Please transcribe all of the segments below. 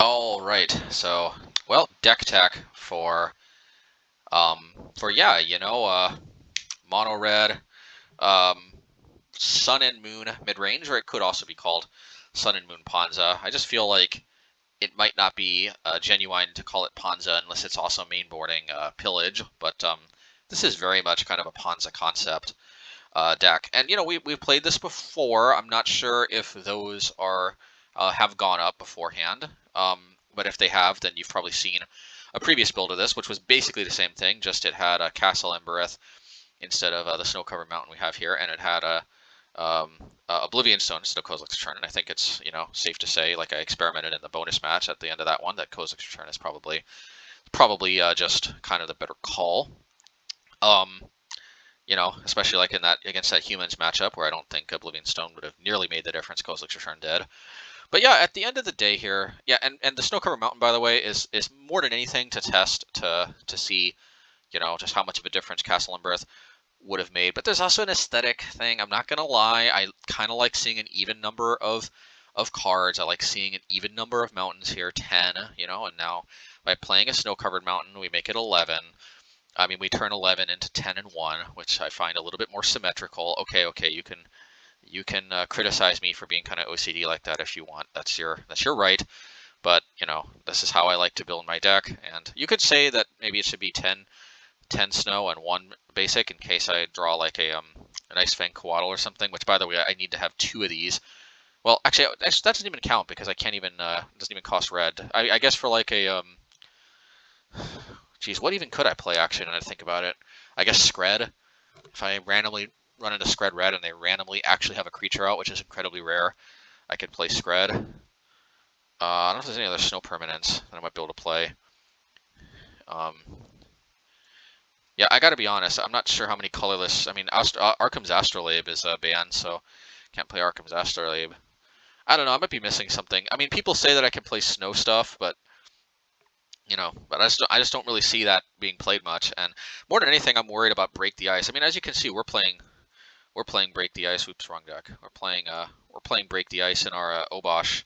All right. So, well, deck tech for yeah, mono red, um, Sun and Moon midrange, or it could also be called Sun and Moon Panza. I just feel like it might not be genuine to call it Panza unless it's also mainboarding Pillage, but this is very much kind of a Panza concept deck. And we've played this before. I'm not sure if those are have gone up beforehand. But if they have, then you've probably seen a previous build of this, which was basically the same thing, just it had a Castle Embereth instead of the snow-covered mountain we have here, and it had a Oblivion Stone instead of Kozilek's Return. And I think it's safe to say, like I experimented in the bonus match at the end of that one, that Kozilek's Return is probably just kind of the better call. Um, especially like in that against that humans matchup where I don't think Oblivion Stone would have nearly made the difference Kozilek's Return did. But yeah, at the end of the day here, yeah, and the Snow Covered Mountain, by the way, is more than anything to test to see, just how much of a difference Castle Embereth would have made. But there's also an aesthetic thing. I'm not gonna lie, I kind of like seeing an even number of cards. I like seeing an even number of mountains here, 10, and now by playing a Snow Covered Mountain, we make it 11. I mean, we turn 11 into 10 and 1, which I find a little bit more symmetrical. Okay, you can criticize me for being kind of OCD like that if you want. That's your right. But this is how I like to build my deck. And you could say that maybe it should be 10 snow and 1 basic in case I draw like a nice Fang Coatl or something. Which, by the way, I need to have 2 of these. Well, actually, that doesn't even count because I can't even doesn't even cost red. I guess for like a Geez, what even could I play actually when I think about it? I guess Scred. If I randomly run into Scred Red and they randomly actually have a creature out, which is incredibly rare, I could play Scred. I don't know if there's any other snow permanents that I might be able to play. Yeah, I gotta be honest, I'm not sure how many colorless. I mean, Arkham's Astrolabe is banned, so can't play Arkham's Astrolabe. I don't know, I might be missing something. I mean, people say that I can play snow stuff, but but I just don't really see that being played much. And more than anything, I'm worried about Break the Ice. I mean, as you can see, we're playing Break the Ice. Oops, wrong deck. We're playing Break the Ice in our Obosh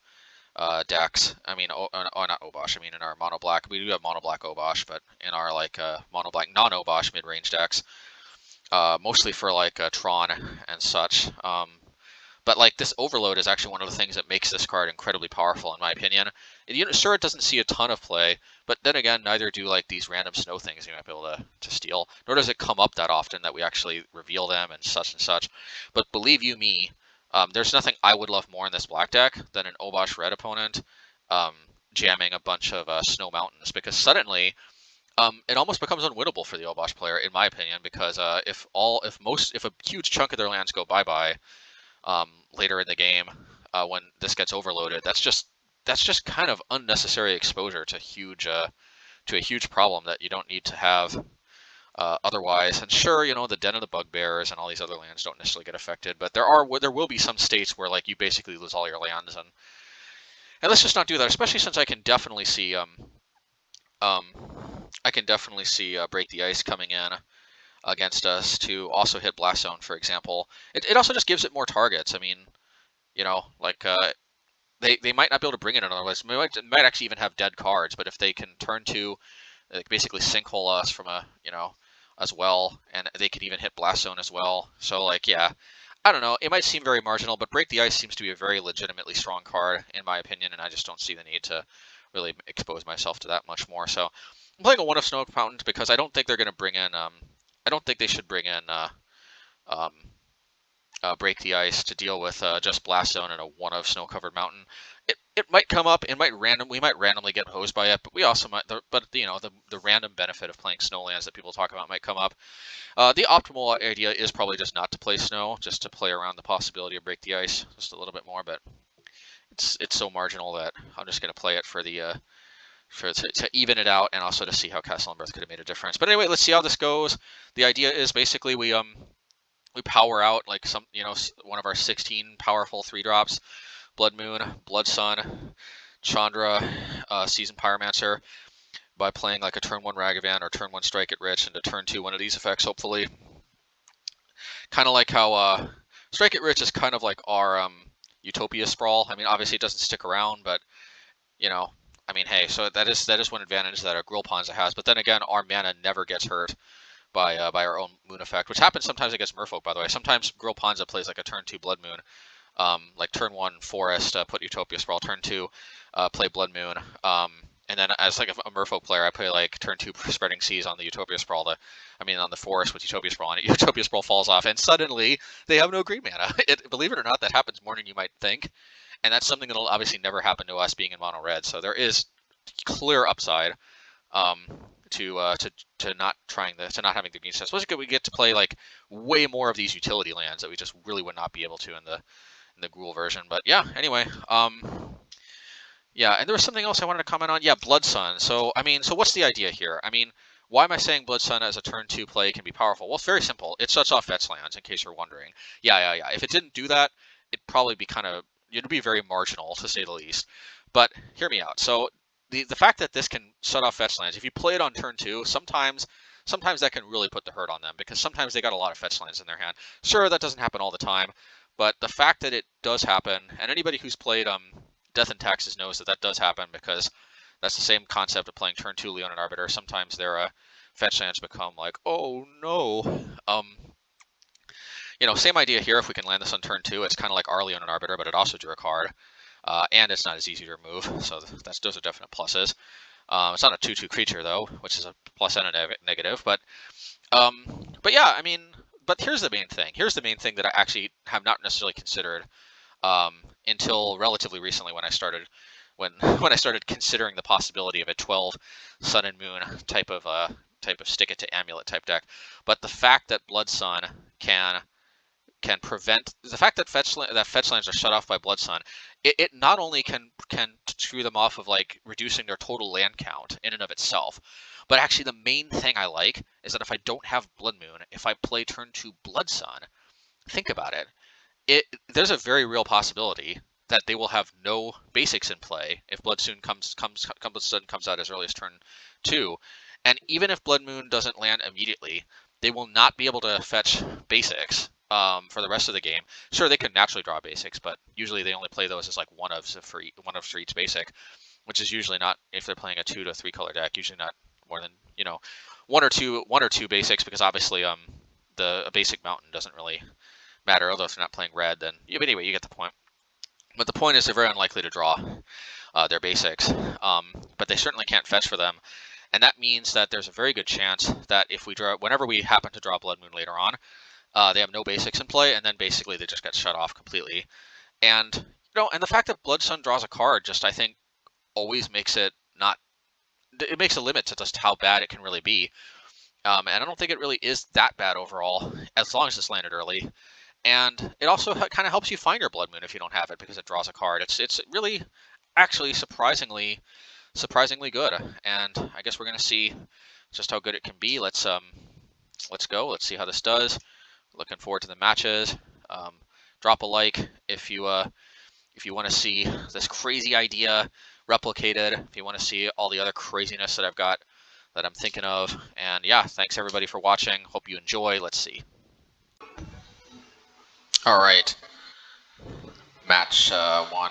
decks. I mean, not Obosh. I mean, in our mono black. We do have mono black Obosh, but in our like mono black non Obosh mid range decks, mostly for like Tron and such. But like this overload is actually one of the things that makes this card incredibly powerful, in my opinion. Sure, it doesn't see a ton of play, but then again, neither do like these random snow things you might be able to steal. Nor does it come up that often that we actually reveal them and such. But believe you me, there's nothing I would love more in this black deck than an Obosh red opponent jamming a bunch of snow mountains, because suddenly it almost becomes unwinnable for the Obosh player, in my opinion, because if a huge chunk of their lands go bye-bye later in the game when this gets overloaded, that's just kind of unnecessary exposure to a huge problem that you don't need to have otherwise. And sure, the Den of the Bugbears and all these other lands don't necessarily get affected, but there will be some states where like you basically lose all your lands, and let's just not do that. Especially since I can definitely see Break the Ice coming in against us to also hit Blast Zone, for example. It also just gives it more targets. I mean, like they might not be able to bring it in otherwise. They might actually even have dead cards, but if they can turn to like basically sinkhole us from as well, and they could even hit Blast Zone as well. So like yeah, I don't know. It might seem very marginal, but Break the Ice seems to be a very legitimately strong card in my opinion, and I just don't see the need to really expose myself to that much more. So I'm playing a 1 of Snow Fountains because I don't think they're going to bring in. I don't think they should bring in Break the Ice to deal with just Blast Zone and a 1 of Snow Covered Mountain. It might come up. We might randomly get hosed by it, but we also might. But the random benefit of playing Snowlands that people talk about might come up. The optimal idea is probably just not to play Snow, just to play around the possibility of Break the Ice just a little bit more. But it's so marginal that I'm just going to play it for the to even it out, and also to see how Castle Embereth could have made a difference. But anyway, let's see how this goes. The idea is basically we power out like one of our 16 powerful 3-drops: Blood Moon, Blood Sun, Chandra, Seasoned Pyromancer, by playing like a turn 1 Ragavan or turn 1 Strike It Rich, and to turn 2 one of these effects, hopefully. Kind of like how Strike It Rich is kind of like our Utopia Sprawl. I mean, obviously it doesn't stick around, but I mean, hey, so that is one advantage that our Gruul Ponza has. But then again, our mana never gets hurt by our own Moon effect, which happens sometimes against Merfolk, by the way. Sometimes Gruul Ponza plays like a turn 2 Blood Moon, like turn 1 Forest, put Utopia Sprawl, turn 2 play Blood Moon, and then as like a Merfolk player, I play like turn 2 Spreading Seas on the Utopia Sprawl, on the Forest with Utopia Sprawl, and Utopia Sprawl falls off, and suddenly they have no green mana. Believe it or not, that happens more than you might think, and that's something that'll obviously never happen to us being in mono red. So there is clear upside to not having the green set. Especially we get to play like way more of these utility lands that we just really would not be able to in the Gruul version. But yeah, anyway, yeah, and there was something else I wanted to comment on. Yeah, Blood Sun. So what's the idea here? I mean, why am I saying Blood Sun as a turn 2 play can be powerful? Well, it's very simple. It shuts off fetch lands, in case you're wondering. Yeah. If it didn't do that, it'd probably be it'd be very marginal, to say the least. But hear me out. So the fact that this can shut off fetch lands, if you play it on turn 2, sometimes that can really put the hurt on them, because sometimes they got a lot of fetch lands in their hand. Sure, that doesn't happen all the time, but the fact that it does happen, and anybody who's played Death and Taxes knows that does happen, because that's the same concept of playing turn 2 Leonin Arbiter. Sometimes their fetch lands become like, oh no. Same idea here. If we can land this on turn 2, it's kind of like our Leonin Arbiter, but it also drew a card. And it's not as easy to remove, so those are definite pluses. It's not a 2/2 creature though, which is a plus and a negative. But yeah, but here's the main thing. Here's the main thing that I actually have not necessarily considered until relatively recently, when I started considering the possibility of a 12 Sun and Moon type of stick it to amulet type deck. But the fact that Blood Sun can prevent the fact that fetch lands are shut off by Blood Sun, it not only can screw them off of like reducing their total land count in and of itself, but actually the main thing I like is that if I don't have Blood Moon, if I play turn 2 Blood Sun, think about it. There's a very real possibility that they will have no basics in play if Blood Sun comes out as early as turn 2, and even if Blood Moon doesn't land immediately, they will not be able to fetch basics for the rest of the game. Sure, they can naturally draw basics, but usually they only play those as like one of for each basic, which is usually not, if they're playing a 2 to 3 color deck, usually not more than one or two basics, because obviously the basic mountain doesn't really matter, although if they're not playing red, then anyway, you get the point. But the point is they're very unlikely to draw their basics, but they certainly can't fetch for them, and that means that there's a very good chance that whenever we happen to draw Blood Moon later on, they have no basics in play, and then basically they just get shut off completely. And and the fact that Blood Sun draws a card I think always makes it it makes a limit to just how bad it can really be. And I don't think it really is that bad overall, as long as it's landed early. And it also kind of helps you find your Blood Moon if you don't have it, because it draws a card. It's really actually surprisingly good, and I guess we're gonna see just how good it can be. Let's go. Let's see how this does. Looking forward to the matches. Drop a like if you want to see this crazy idea replicated. If you want to see all the other craziness that I'm thinking of. And yeah, thanks everybody for watching. Hope you enjoy. Let's see. All right, match 1.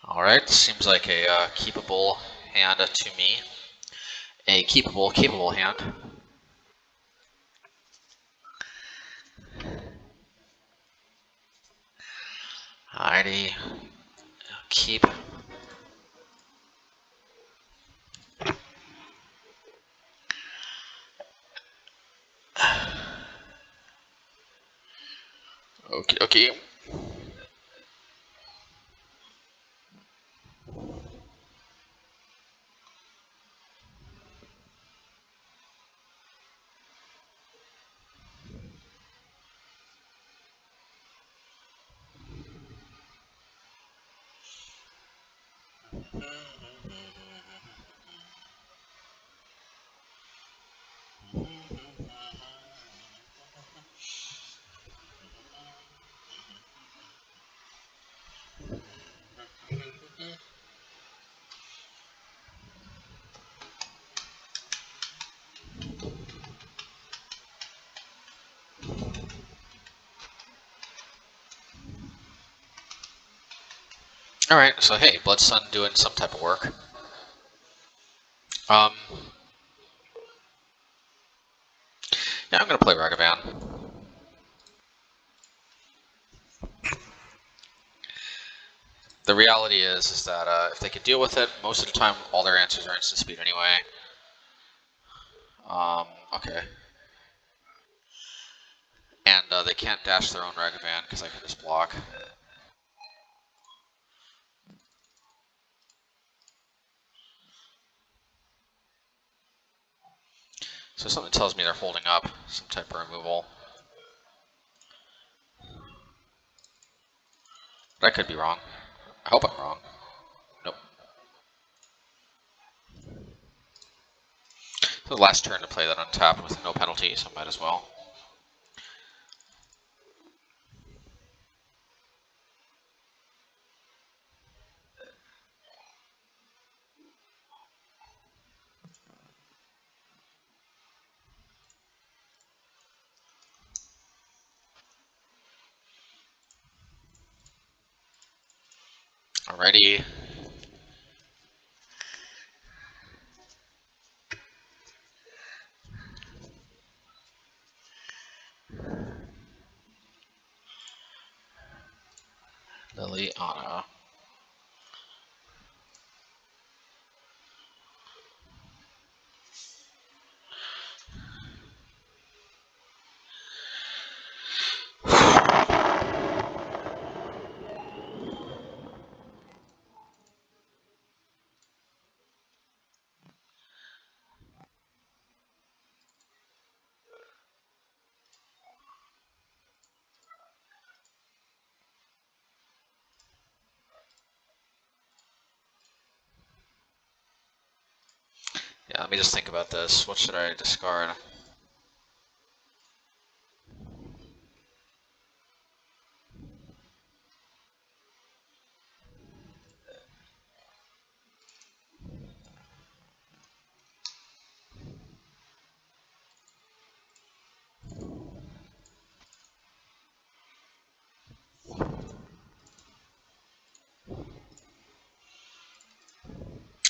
All right, seems like a keepable hand to me. A keepable hand. Alrighty, keep. Okay. Alright, so hey, Blood Sun doing some type of work. Yeah, I'm gonna play Ragavan. The reality is that if they can deal with it, most of the time all their answers are instant speed anyway. Okay. And they can't dash their own Ragavan because I can just block. So something tells me they're holding up some type of removal. But I could be wrong. I hope I'm wrong. Nope. So the last turn to play that untapped with no penalty, so might as well. Alrighty. Liliana. Yeah, let me just think about this. What should I discard?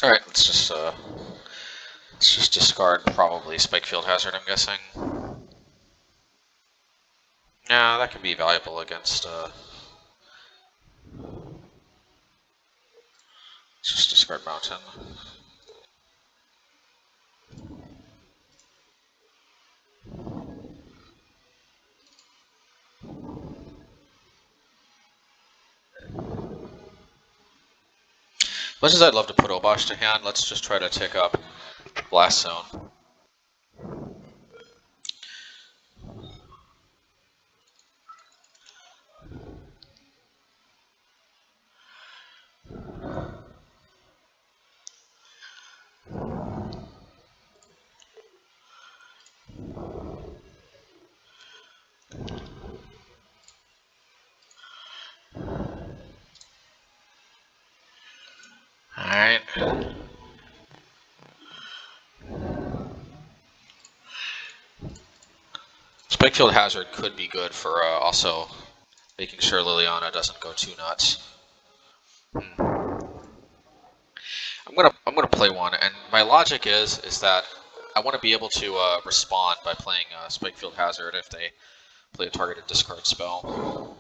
Alright, let's just discard probably Spikefield Hazard, I'm guessing. Yeah, that can be valuable against let's just discard Mountain. Much as I'd love to put Obosh to hand, let's just try to tick up Blast Zone. Alright. Spikefield Hazard could be good for also making sure Liliana doesn't go too nuts. I'm gonna play one, and my logic is that I want to be able to respond by playing Spikefield Hazard if they play a targeted discard spell.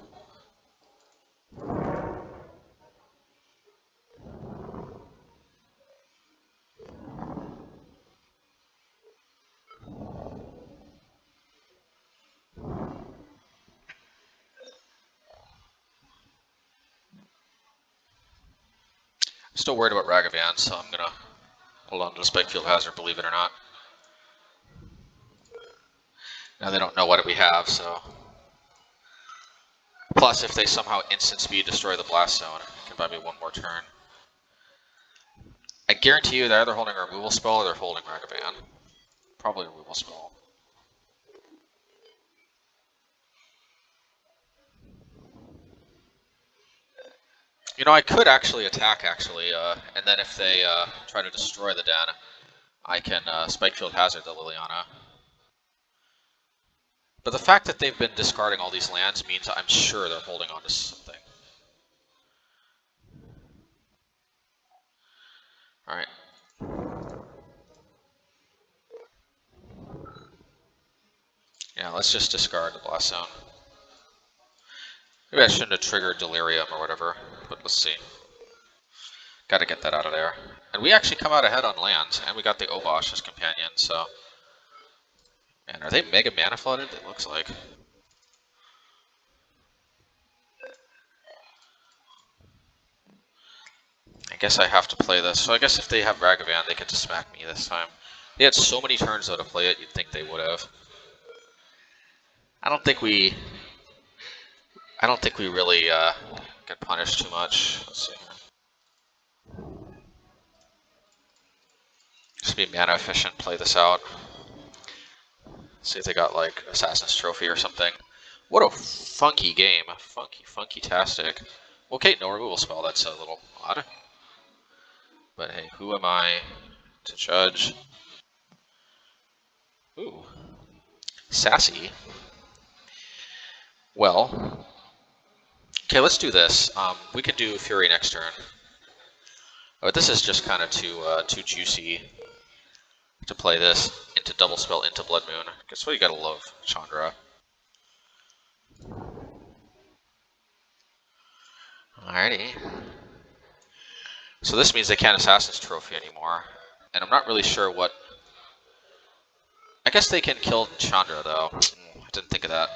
I'm still worried about Ragavan, so I'm gonna hold on to the Spikefield Hazard, believe it or not. Now they don't know what we have, so. Plus, if they somehow instant speed destroy the Blast Zone, it can buy me one more turn. I guarantee you they're either holding a removal spell or they're holding Ragavan. Probably a removal spell. You know, I could actually attack, and then if they try to destroy the den, I can Spikefield Hazard the Liliana. But the fact that they've been discarding all these lands means I'm sure they're holding on to something. Alright. Yeah, let's just discard the Blast Zone. Maybe I shouldn't have triggered Delirium or whatever, but let's see. Gotta get that out of there. And we actually come out ahead on lands, and we got the Obosh as companion, so... Man, are they mega mana flooded? It looks like. I guess I have to play this. So I guess if they have Ragavan, they get to smack me this time. They had so many turns though to play it, you'd think they would have. I don't think we really get punished too much. Let's see. Just be mana efficient, play this out. See if they got like Assassin's Trophy or something. What a funky game. Funky-tastic. Okay, no removal spell, that's a little odd. But hey, who am I to judge? Ooh. Sassy. Well, okay, let's do this. We could do Fury next turn. But this is just kind of too juicy to play this into double spell into Blood Moon. Guess what, you gotta love Chandra. Alrighty. So this means they can't Assassin's Trophy anymore. And I'm not really sure what... I guess they can kill Chandra, though. I didn't think of that.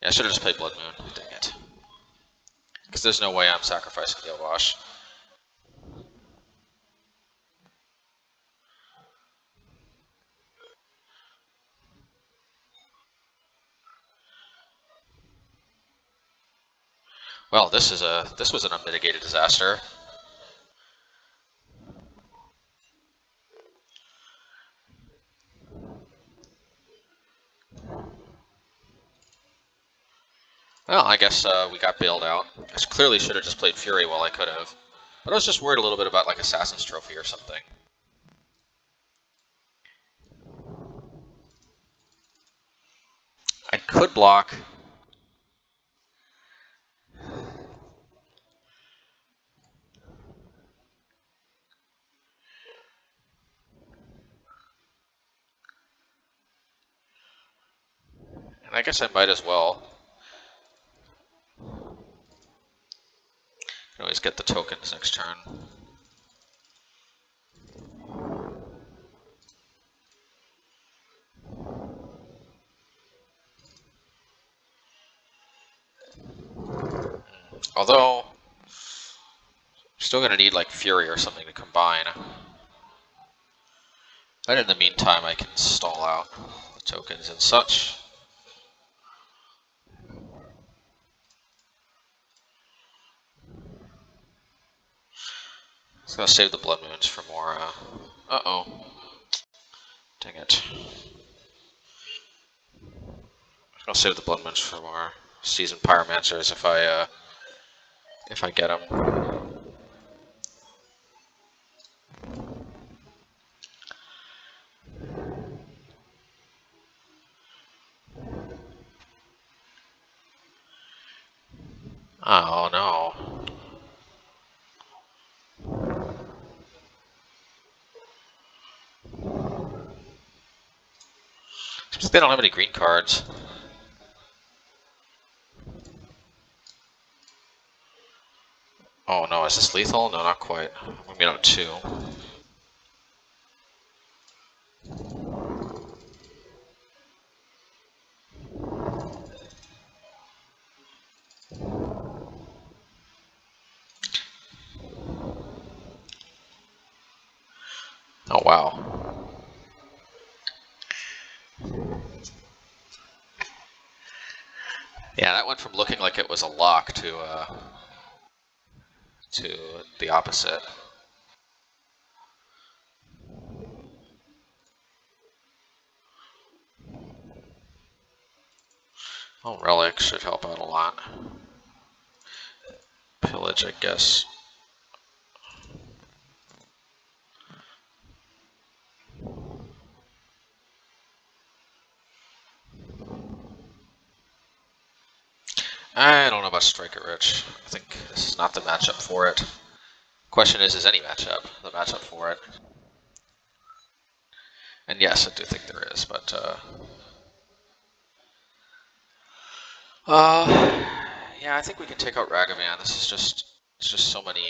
Yeah, I should have just played Blood Moon. Dang it. Because there's no way I'm sacrificing the Obosh. Well, this was an unmitigated disaster. Well, I guess we got bailed out. I clearly should have just played Fury while I could have. But I was just worried a little bit about like Assassin's Trophy or something. I could block. And I guess I might as well. Can always get the tokens next turn. Although, I'm still going to need like Fury or something to combine. But in the meantime, I can stall out the tokens and such. I'm going to save the Blood Moons for more, uh-oh. Dang it. I'm going to save the Blood Moons for more Seasoned Pyromancers if I get them. Oh no. Seems they don't have any green cards. Oh no, is this lethal? No, not quite. I'm gonna get 2. Oh wow. Yeah, that went from looking like it was a lock to the opposite. Oh, Relic should help out a lot. Pillage, I guess. I don't know about Strike It Rich. I think this is not the matchup for it. Question is any matchup the matchup for it? And yes, I do think there is, but yeah, I think we can take out Ragavan. This is just it's just so many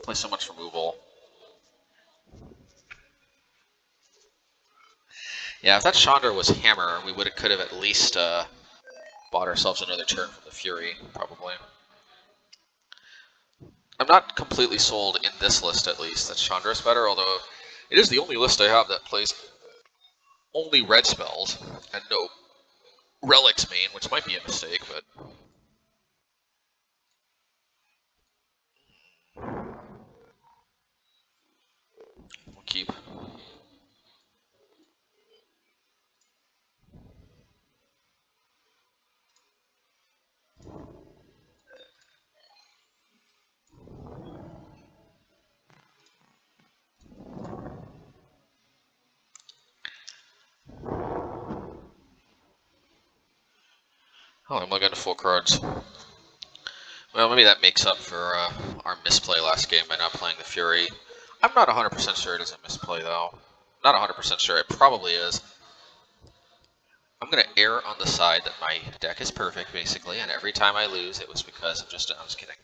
play so much removal. Yeah, if that Chandra was Hammer, we could have at least bought ourselves another turn from the Fury, probably. I'm not completely sold in this list, at least, that Chandra is better, although it is the only list I have that plays only red spells and no relics main, which might be a mistake, but we'll keep. Oh, I'm looking at full cards. Well, maybe that makes up for our misplay last game by not playing the Fury. I'm not 100% sure it is a misplay, though. Not 100% sure. It probably is. I'm going to err on the side that my deck is perfect, basically, and every time I lose, it was because of just... I was kidding.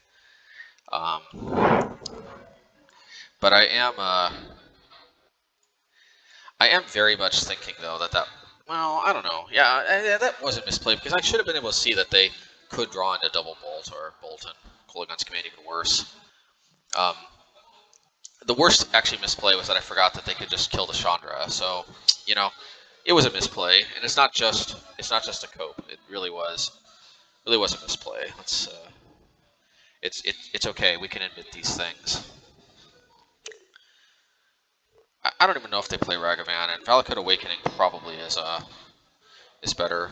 But I am very much thinking, though, well, I don't know. Yeah, that was a misplay, because I should have been able to see that they could draw into double bolt or bolt and Kolaghan's Command even worse. The worst actually misplay was that I forgot that they could just kill the Chandra. So, you know, it was a misplay, and it's not just a cope. It really was a misplay. It's okay. We can admit these things. I don't even know if they play Ragavan, and Valakut Awakening probably is better.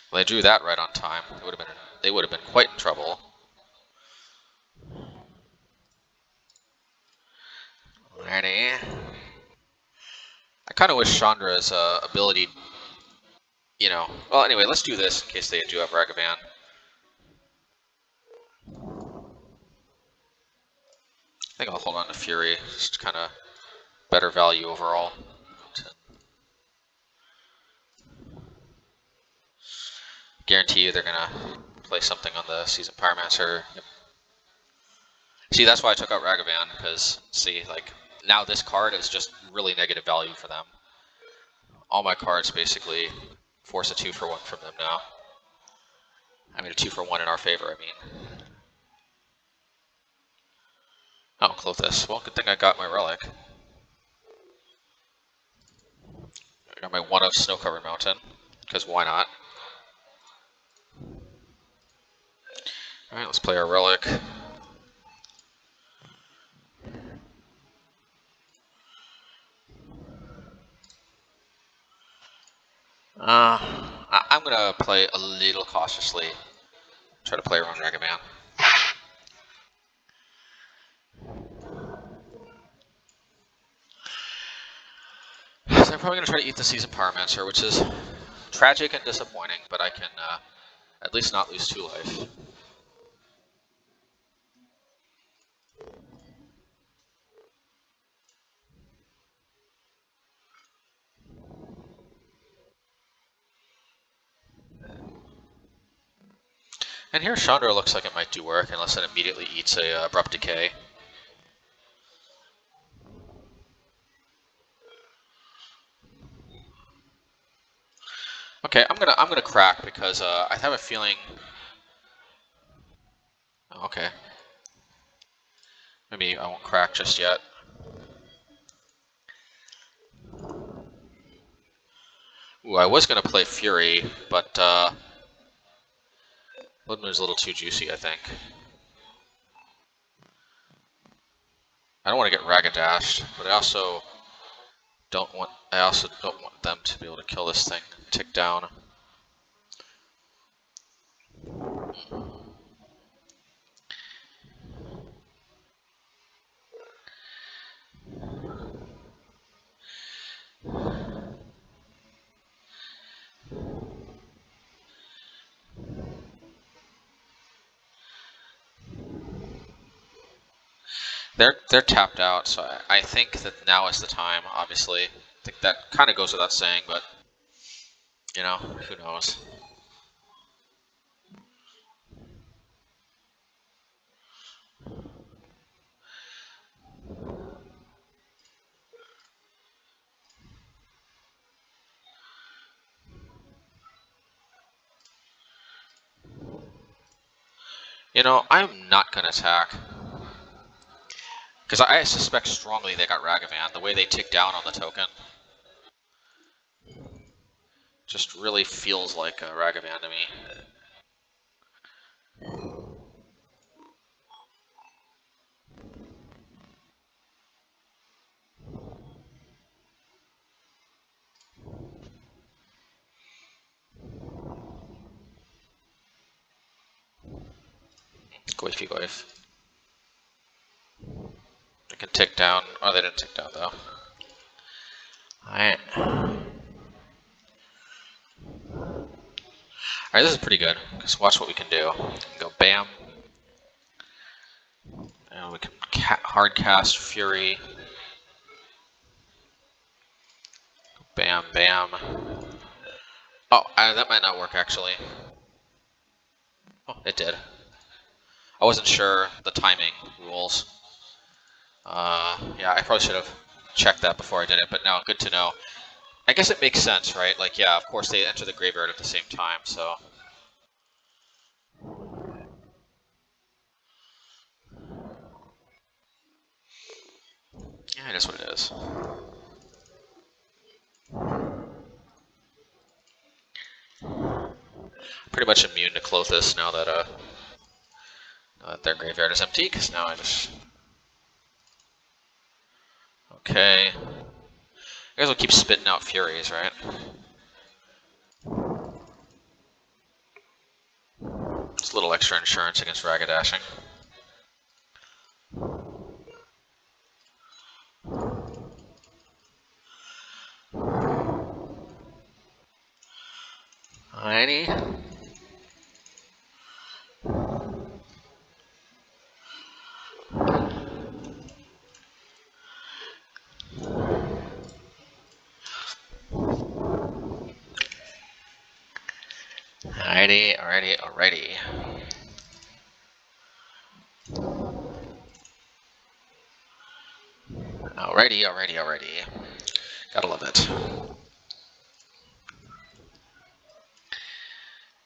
Well, they drew that right on time. They would have been quite in trouble. Ready? I kind of wish Chandra's ability, Well, anyway, let's do this in case they do have Ragavan. I think I'll hold on to Fury. Just kind of better value overall. Guarantee you they're gonna play something on the Season Pyromancer. Yep. See, that's why I took out Ragavan, because, see, like, now this card is just really negative value for them. All my cards basically force a 2-for-1 from them now. I mean, a 2-for-1 in our favor, I mean. Oh, Clothis. Well, good thing I got my relic. I got my 1 of Snow-Covered Mountain, because why not? Alright, let's play our relic. I'm gonna play a little cautiously. Try to play around Ragavan. So I'm probably gonna try to eat the Season Pyromancer, which is tragic and disappointing, but I can at least not lose 2 life. And here Chandra looks like it might do work, unless it immediately eats a Abrupt Decay. Okay, I'm gonna crack because I have a feeling. Oh, okay. Maybe I won't crack just yet. Ooh, I was gonna play Fury, but Blood Moon's a little too juicy, I think. I don't want to get Ragadashed, but I also don't want them to be able to kill this thing. Tick down. They're tapped out, so I think that now is the time. Obviously, I think that kind of goes without saying, but you know, who knows? You know, I'm not gonna attack because I suspect strongly they got Ragavan. The way they tick down on the token just really feels like a Ragavan to me. Goify goif. They can tick down. Oh, they didn't tick down though. Alright. Alright, this is pretty good. Just watch what we can do. We can go bam. And we can hard cast Fury. Bam, bam. Oh, that might not work actually. Oh, it did. I wasn't sure the timing rules. Yeah, I probably should have checked that before I did it, but no, good to know. I guess it makes sense, right? Like, yeah, of course they enter the graveyard at the same time, so. Yeah, it is what it is. Pretty much immune to Clothis now that their graveyard is empty, because now I just... Okay. I guess we'll keep spitting out Furies, right? Just a little extra insurance against Ragadashing. Alrighty. Alrighty. Alrighty. Gotta love it.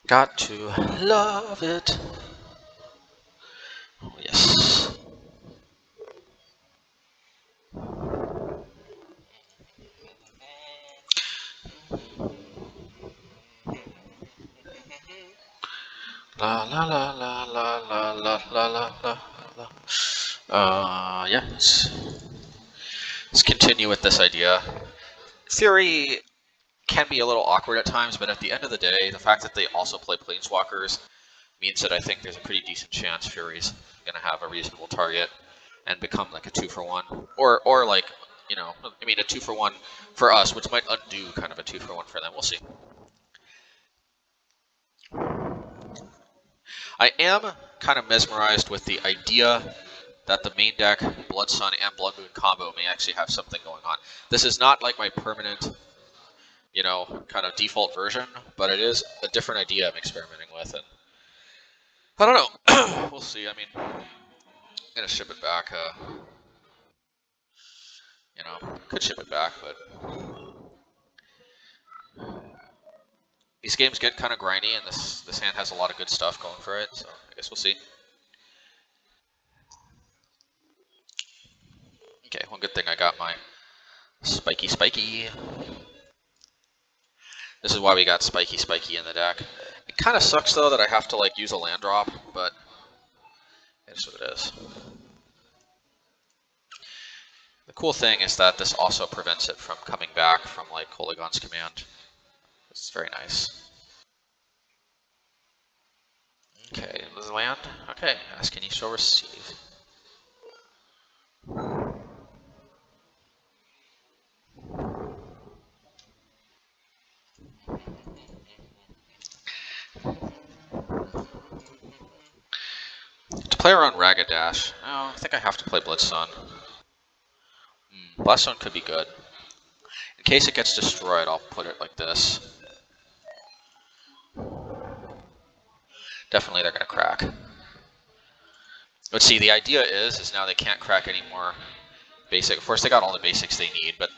Got to love it. Oh, yes. La la la la la la la la la la. Yeah. Let's continue with this idea. Fury can be a little awkward at times, but at the end of the day, the fact that they also play Planeswalkers means that I think there's a pretty decent chance Fury's going to have a reasonable target and become like a 2-for-1. Or like, you know, I mean a 2-for-1 for us, which might undo kind of a 2-for-1 for them. We'll see. I am kind of mesmerized with the idea that the main deck, Blood Sun and Blood Moon combo may actually have something going on. This is not like my permanent, you know, kind of default version, but it is a different idea I'm experimenting with, and I don't know. We'll see. I mean, I'm gonna ship it back. You know, could ship it back, but these games get kind of grindy, and this hand has a lot of good stuff going for it. So I guess we'll see. Okay, one good thing I got my spiky. This is why we got spiky in the deck. It kind of sucks though that I have to like use a land drop, but it's what it is. The cool thing is that this also prevents it from coming back from like Kolaghan's command. It's very nice. Okay, the land. Okay, ask and you shall receive. play around Ragadash. Oh, I think I have to play Blitzsun. Blitzsun could be good. In case it gets destroyed, I'll put it like this. Definitely they're going to crack. But see, the idea is now they can't crack any more basic. Of course, they got all the basics they need, but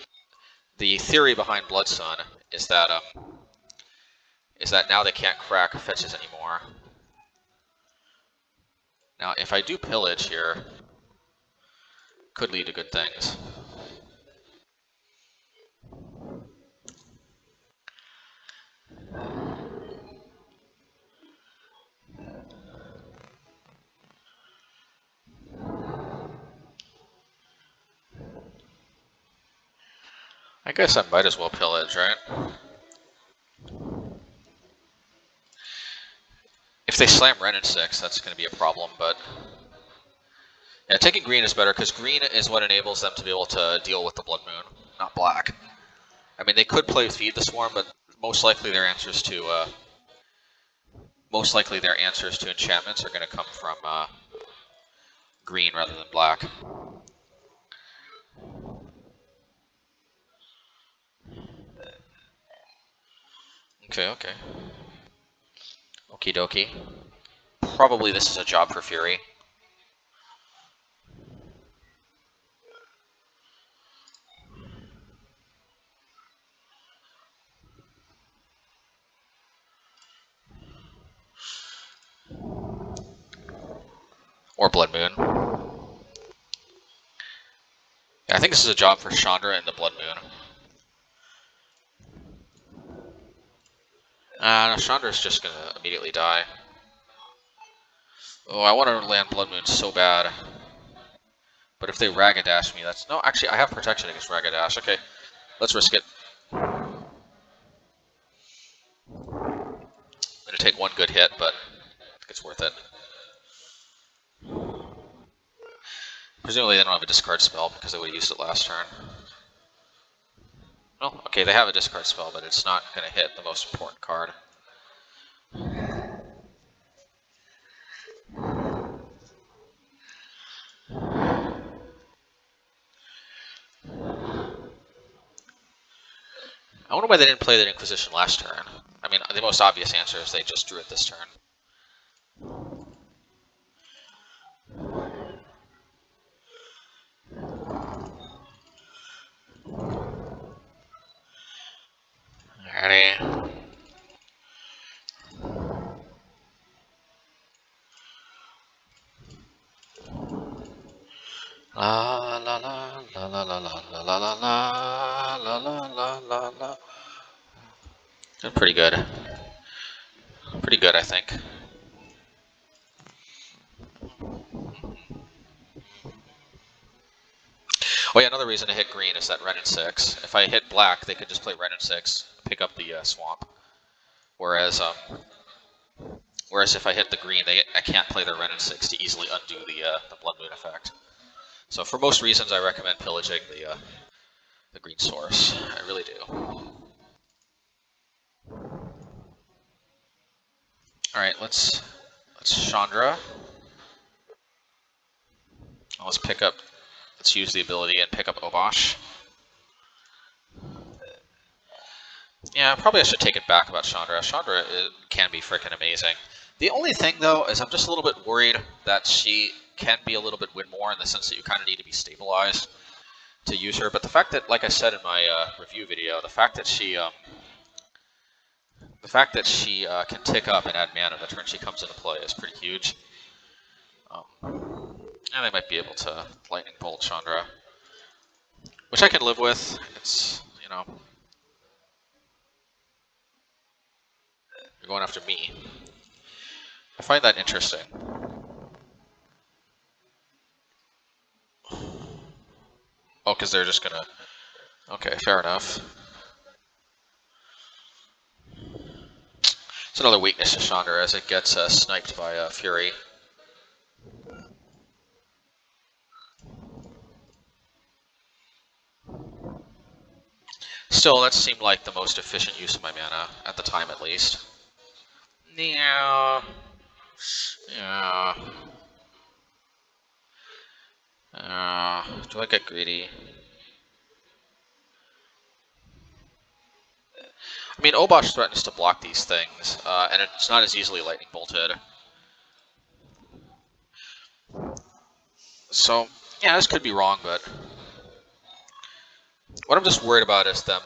the theory behind Bloodsun is that now they can't crack fetches anymore. Now, if I do pillage here, could lead to good things. I guess I might as well pillage, right? If they slam Ren in 6, that's going to be a problem, but... Yeah, taking green is better, because green is what enables them to be able to deal with the Blood Moon, not black. I mean, they could play Feed the Swarm, but most likely their answers to enchantments are going to come from green rather than black. Okay. Okie dokie. Probably this is a job for Fury. Or Blood Moon. Yeah, I think this is a job for Chandra and the Blood Moon. No, Chandra's just going to immediately die. Oh, I want to land Blood Moon so bad. But if they Ragadash me, that's... No, actually, I have protection against Ragadash. Okay, let's risk it. I'm going to take one good hit, but I think it's worth it. Presumably they don't have a discard spell because they would have used it last turn. Oh, okay, they have a discard spell, but it's not going to hit the most important card. I wonder why they didn't play that Inquisition last turn. I mean, the most obvious answer is they just drew it this turn. Alrighty. La la la la la la la la la la la la la la. That's pretty good. Pretty good, I think. Oh yeah, another reason to hit green is that Ren and 6. If I hit black, they could just play Ren and 6, pick up the swamp. Whereas if I hit the green, I can't play their Ren and 6 to easily undo the Blood Moon effect. So for most reasons, I recommend pillaging the green source. I really do. All right, let's Chandra. Let's use the ability and pick up Obosh. Yeah, probably I should take it back about Chandra. Chandra can be freaking amazing. The only thing, though, is I'm just a little bit worried that she can be a little bit win more in the sense that you kind of need to be stabilized to use her. But the fact that, like I said in my review video, the fact that she can tick up and add mana the turn she comes into play is pretty huge. And they might be able to Lightning Bolt Chandra, which I can live with. It's, you know, you're going after me. I find that interesting. Oh, because they're just gonna... Okay, fair enough. It's another weakness to Chandra as it gets sniped by Fury. Still, that seemed like the most efficient use of my mana, at the time at least. Yeah. Do I get greedy? I mean, Obosh threatens to block these things, and it's not as easily lightning bolted. So, yeah, this could be wrong, but what I'm just worried about is them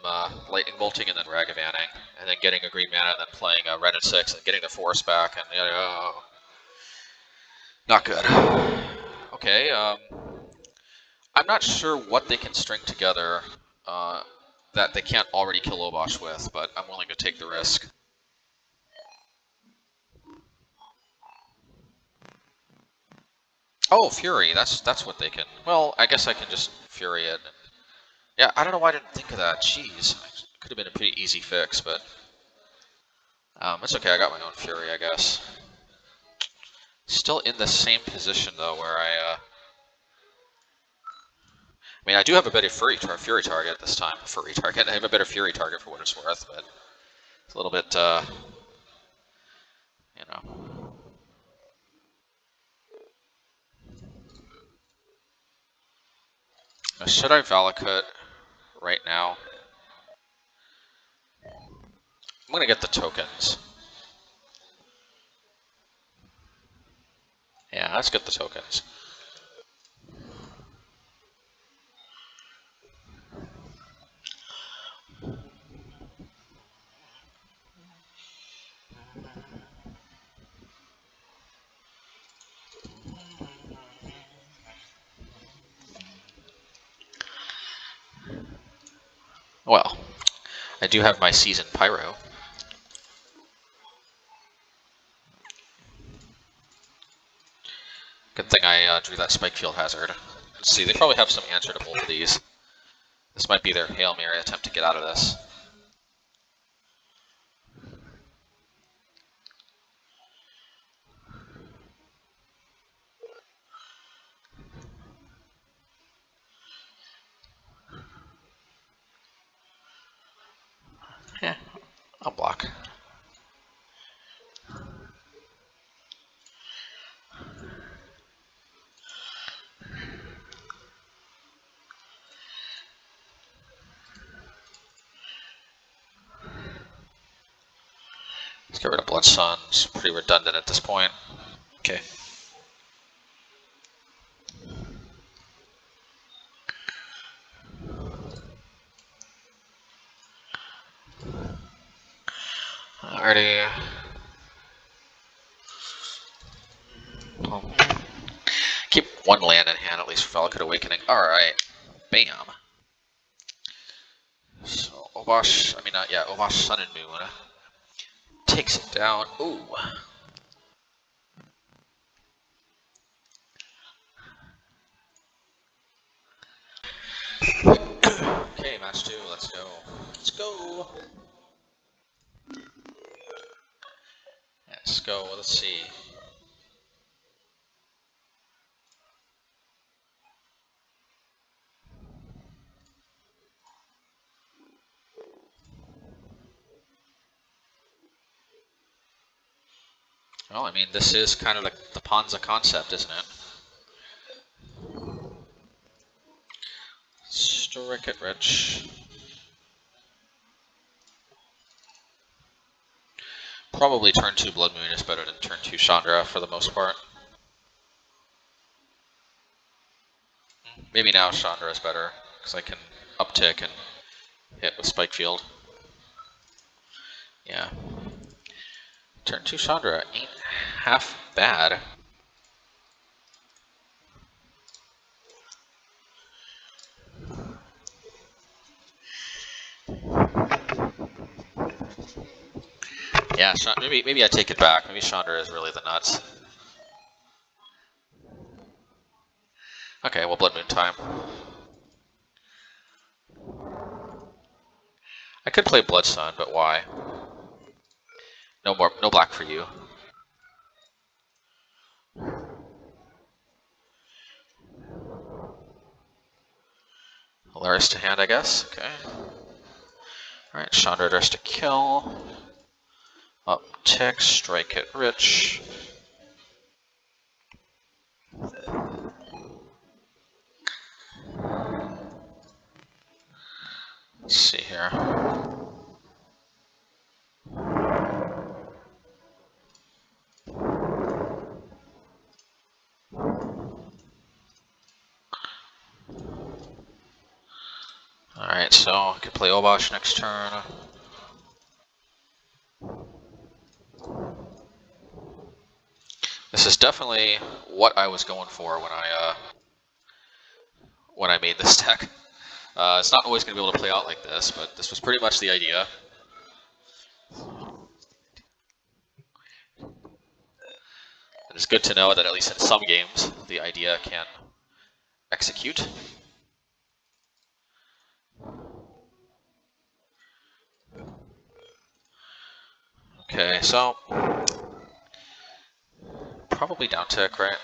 lightning bolting and then Ragavaning, and then getting a green mana, and then playing a red and 6, and getting the force back, and not good. Okay, I'm not sure what they can string together that they can't already kill Obosh with, but I'm willing to take the risk. Oh, Fury, that's what they can. Well, I guess I can just Fury it. Yeah, I don't know why I didn't think of that. Jeez, could have been a pretty easy fix, but it's okay. I got my own Fury, I guess. Still in the same position though, where I mean, I do have a better Fury target this time. Fury target. I have a better Fury target for what it's worth, but it's a little bit, you know. Should I Valakut right now? I'm gonna get the tokens. Yeah, let's get the tokens. Well, I do have my seasoned Pyro. Good thing I drew that Spikefield Hazard. Let's see, they probably have some answer to both of these. This might be their Hail Mary attempt to get out of this. Yeah, I'll block. Let's get rid of Blood Sun. It's pretty redundant at this point. Okay. Alrighty. Keep one land in hand at least for Valakut Awakening. Alright. Bam. So Obosh, Obosh Sun and Moon takes it down. Ooh. Okay, match 2, let's go. Let's go. Let's go, let's see. Well, I mean, this is kind of the Ponza concept, isn't it? Strike it rich. Probably turn 2 Blood Moon is better than turn 2 Chandra for the most part. Maybe now Chandra is better, because I can uptick and hit with Spikefield. Yeah. Turn 2 Chandra ain't half bad. Yeah, maybe I take it back. Maybe Chandra is really the nuts. Okay, well, Blood Moon time. I could play Blood Sun, but why? No black for you. Alaris to hand, I guess. Okay. Alright, Chandra does to kill. Uptick, strike it rich. Alright, so I could play Obosh next turn. This is definitely what I was going for when I made this deck. It's not always going to be able to play out like this, but this was pretty much the idea. It's good to know that at least in some games, the idea can execute. Okay, so probably down tick, right?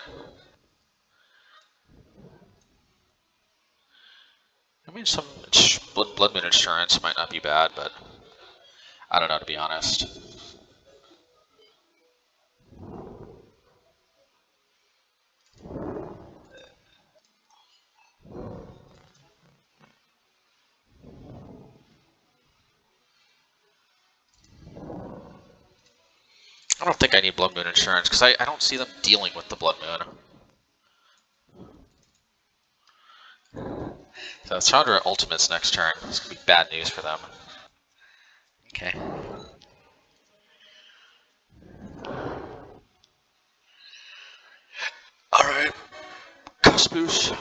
I mean, some Blood Moon Insurance might not be bad, but I don't know, to be honest. I don't think I need Blood Moon Insurance, because I don't see them dealing with the Blood Moon. So Chandra Ultimates next turn. This could be bad news for them. Okay. Alright. Cuspoosh.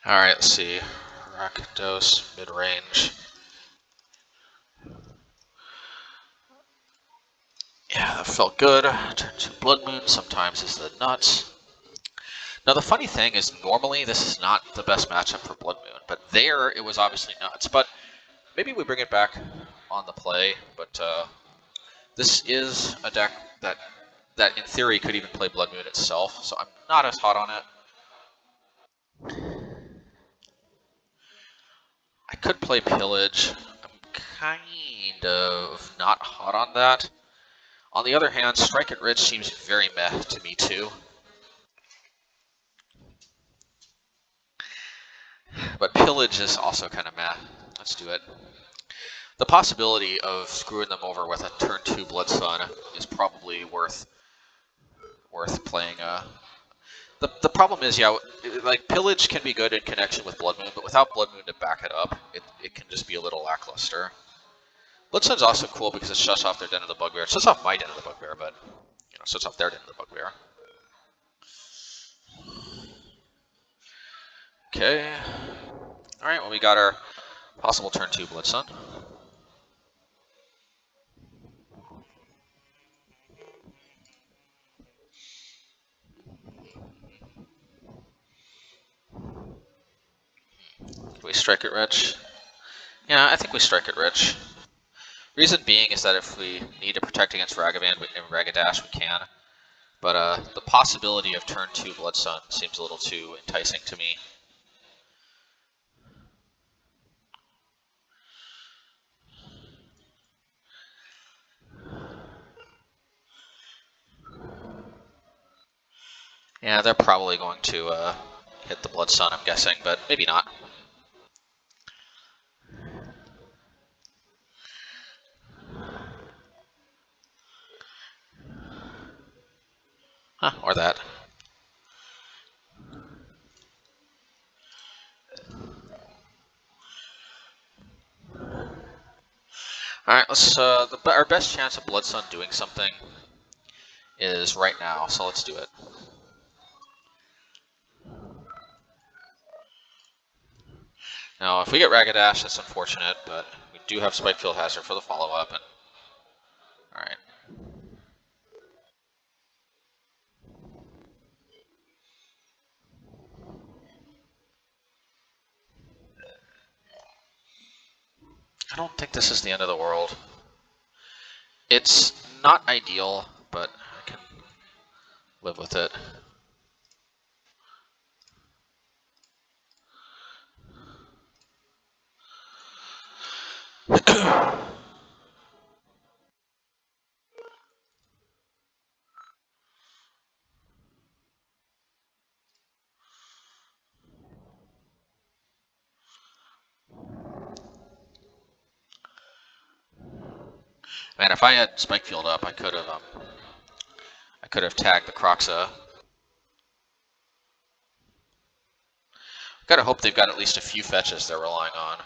Alright, let's see. Rakdos, Midrange. Yeah, that felt good. Turn to Blood Moon sometimes is the nuts. Now the funny thing is normally this is not the best matchup for Blood Moon, but there it was obviously nuts. But maybe we bring it back on the play, but this is a deck that in theory could even play Blood Moon itself, so I'm not as hot on it. I could play Pillage. I'm kind of not hot on that. On the other hand, Strike It Rich seems very meh to me too. But Pillage is also kind of meh. Let's do it. The possibility of screwing them over with a turn 2 Blood Sun is probably worth playing. The problem is, yeah, like Pillage can be good in connection with Blood Moon, but without Blood Moon to back it up, it can just be a little lackluster. Blood Sun's also cool because it shuts off their Den of the Bugbear. It shuts off my Den of the Bugbear, but shuts off their Den of the Bugbear. Okay. Alright, well we got our possible turn 2 Blood Sun. Do we strike it rich? Yeah, I think we strike it rich. Reason being is that if we need to protect against Ragavan and Ragadash, we can. But the possibility of turn 2 Blood Sun seems a little too enticing to me. Yeah, they're probably going to hit the Blood Sun, I'm guessing, but maybe not. Huh, or that. Alright, let's, our best chance of Blood Sun doing something is right now, so let's do it. Now, if we get Ragadash, that's unfortunate, but we do have Spikefield Hazard for the follow-up. And all right. I don't think this is the end of the world. It's not ideal, but I can live with it. Man, if I had Spikefield up, I could have tagged the Croxa. Gotta hope they've got at least a few fetches they're relying on.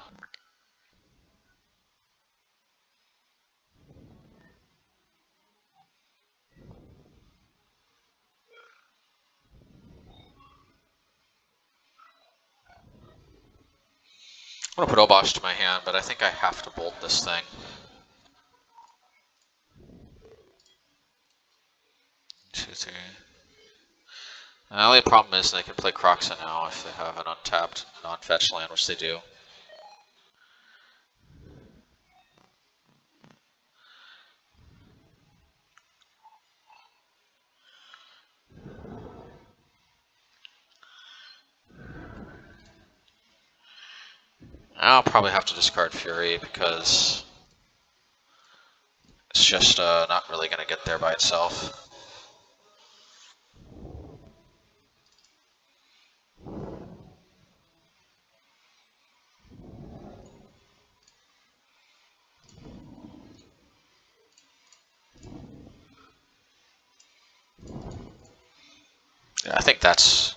I'm gonna put Obosh to my hand, but I think I have to bolt this thing. 2, 3. The only problem is they can play Croxa now if they have an untapped non-fetch land, which they do. I'll probably have to discard Fury because it's just not really going to get there by itself. Yeah, I think that's...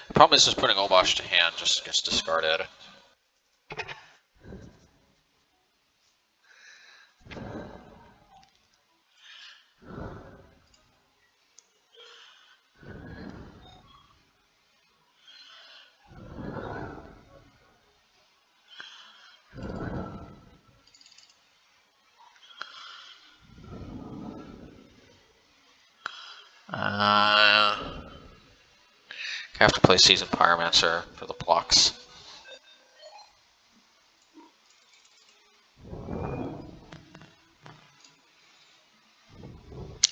The problem is just putting Obosh to hand just gets discarded. I have to play Seasoned Pyromancer for the blocks.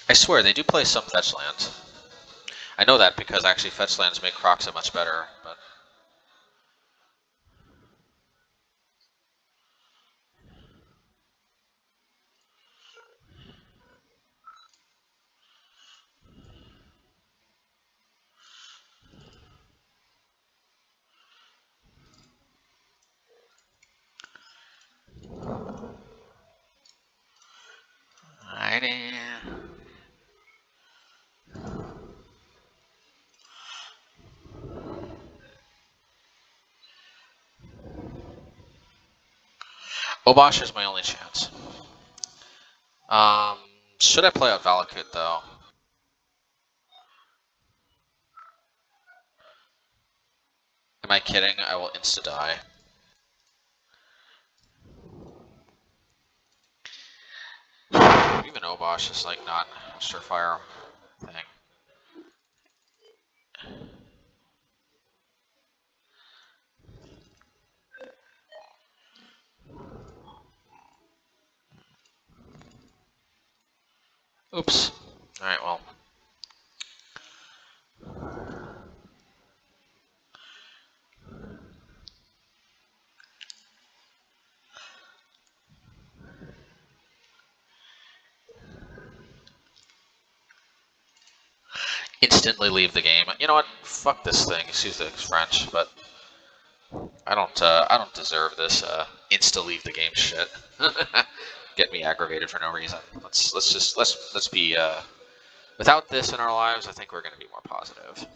I swear, they do play some fetch lands. I know that because actually fetch lands make Croxa much better, but... Alrighty. Obosh is my only chance. Should I play out Valakut though? Am I kidding? I will insta-die. Even Obosh is like not a surefire thing. Oops. Alright, well. Instantly leave the game. You know what? Fuck this thing. Excuse the French, but I don't deserve this insta leave the game shit. Get me aggravated for no reason. Let's be without this in our lives. I think we're gonna be more positive.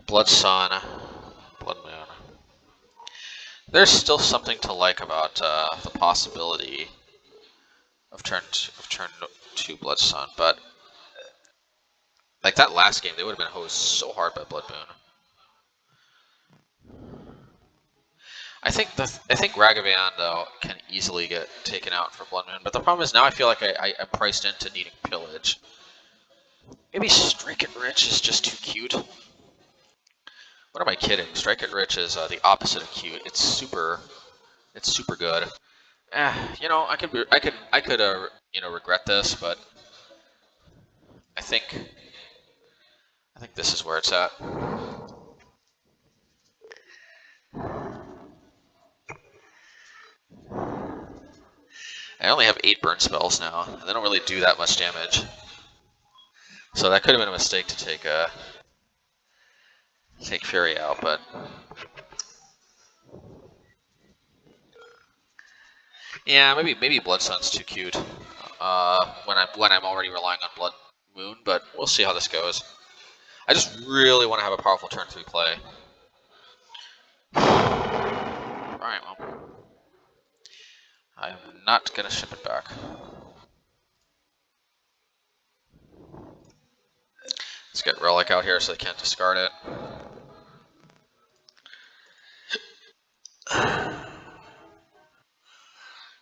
Blood Sun, Blood Moon. There's still something to like about the possibility of turn 2 Blood Sun, but like that last game, they would have been hosed so hard by Blood Moon. I think Ragavan though can easily get taken out for Blood Moon, but the problem is now I feel like I'm priced into needing Pillage. Maybe Strike It Rich is just too cute. What am I kidding? Strike It Rich is the opposite of cute. It's super good. You know, I could you know, regret this, but I think this is where it's at. 8 burn spells now, and they don't really do that much damage. So that could have been a mistake to take Fury out, but yeah, maybe Blood Sun's too cute when I'm already relying on Blood Moon, but we'll see how this goes. I just really want to have a powerful turn 3 play. Alright, well. I'm not going to ship it back. Let's get Relic out here so they can't discard it.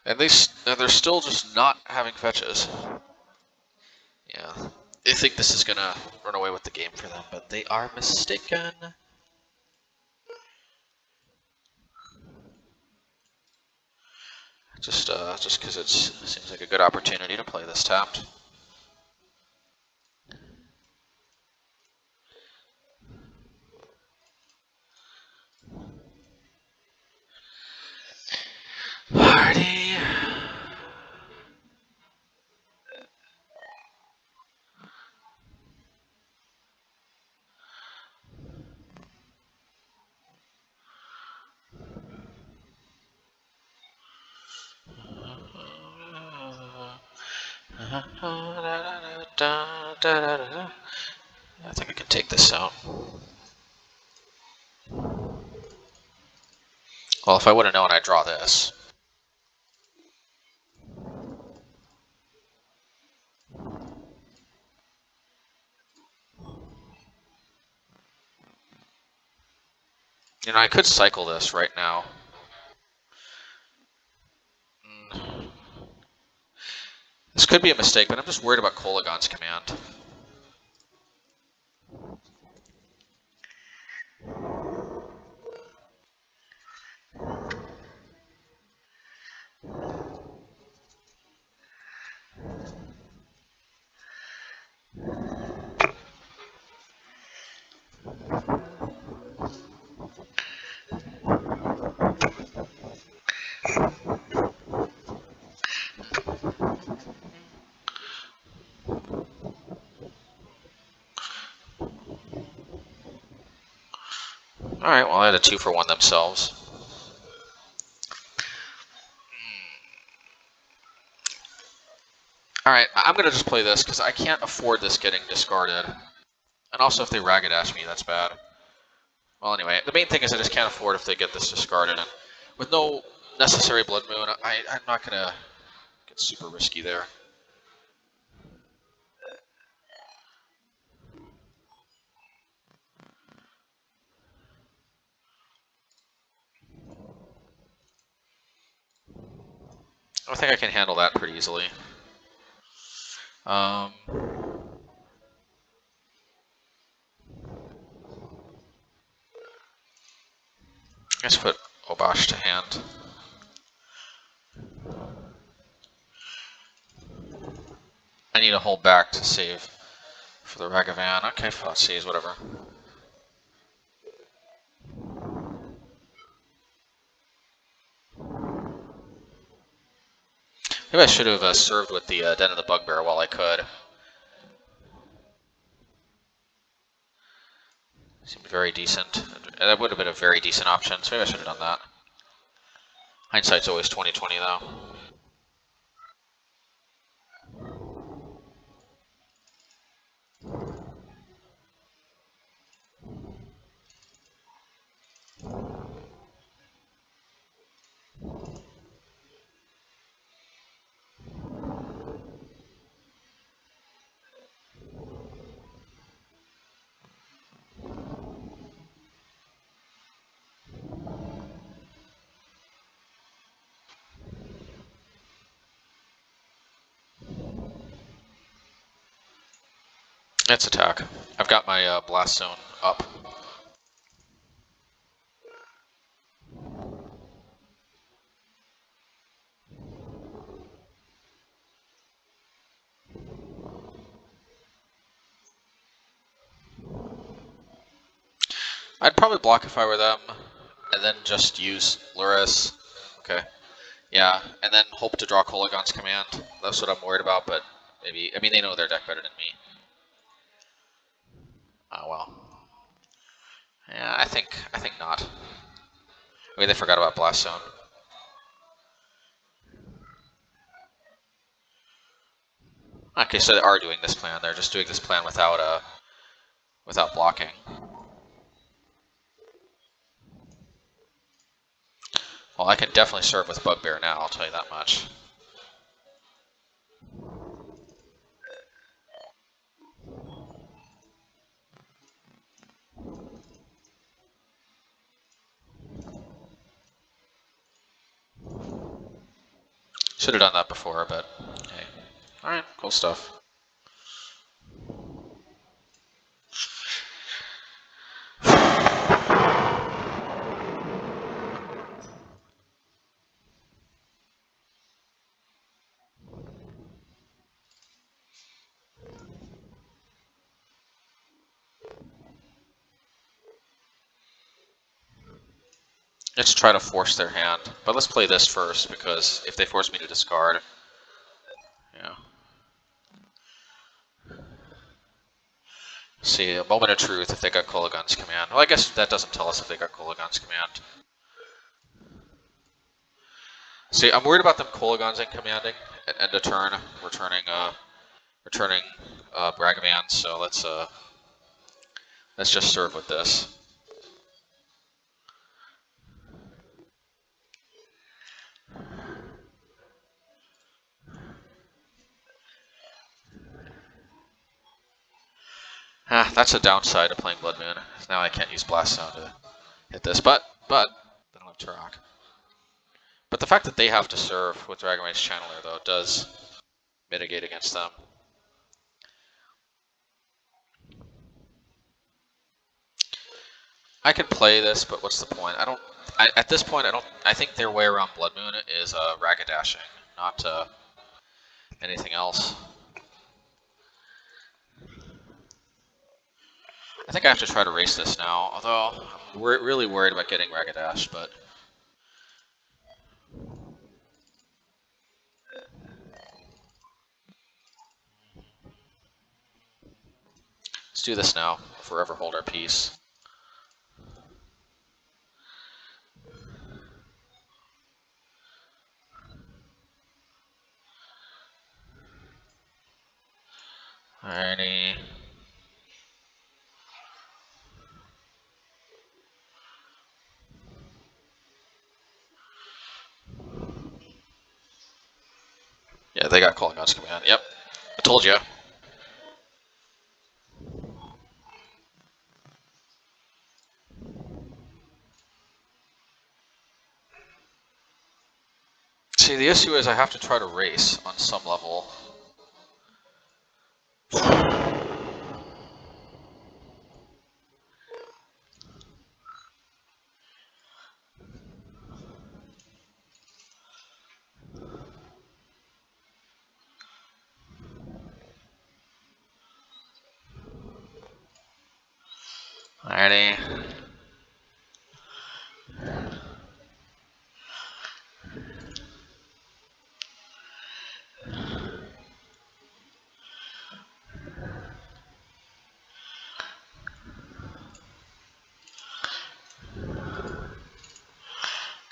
And they're still just not having fetches. Yeah. They think this is going to run away with the game for them, but they are mistaken. Just because it seems like a good opportunity to play this tapped. Party. I think I can take this out. Well, if I would have known, I'd draw this. You know, I could cycle this right now. This could be a mistake, but I'm just worried about Kolagon's command. Alright, well, I had a 2-for-1 themselves. Alright, I'm going to just play this because I can't afford this getting discarded. And also, if they Ragged Ash me, that's bad. Well, anyway, the main thing is I just can't afford if they get this discarded. And with no necessary Blood Moon, I'm not going to get super risky there. I think I can handle that pretty easily. Let's put Obosh to hand. I need to hold back to save for the Ragavan. Okay, let's see, whatever. Maybe I should have served with the Den of the Bugbear while I could. Seemed very decent. That would have been a very decent option, so maybe I should have done that. Hindsight's always 20/20 though. Let's attack. I've got my Blast Zone up. I'd probably block if I were them, and then just use Luris. Okay. Yeah, and then hope to draw Kolagon's command. That's what I'm worried about, but maybe... I mean, they know their deck better than me. Oh, well. Yeah, I think not. Maybe they forgot about Blast Zone. Okay, so they are doing this plan. They're just doing this plan without blocking. Well, I can definitely serve with Bugbear now, I'll tell you that much. Should have done that before, but hey. Alright, cool stuff. Let's try to force their hand, but let's play this first, because if they force me to discard, yeah. See, a moment of truth if they got Kolagon's command. Well, I guess that doesn't tell us if they got Kolagon's command. See, I'm worried about them Kolagon's and commanding at end of turn, returning Ragavan. So let's just serve with this. That's a downside of playing Blood Moon. Now I can't use Blast Zone to hit this, but they don't have Turok. But the fact that they have to serve with Ragavan's Channeler, though, does mitigate against them. I could play this, but what's the point? At this point, I think their way around Blood Moon is Ragadashing, not anything else. I think I have to try to race this now, although I'm really worried about getting Ragadash, but... Let's do this now, forever hold our peace. Alrighty. Yeah, they got Calling God's Command. Yep, I told you. See, the issue is I have to try to race on some level. Alrighty.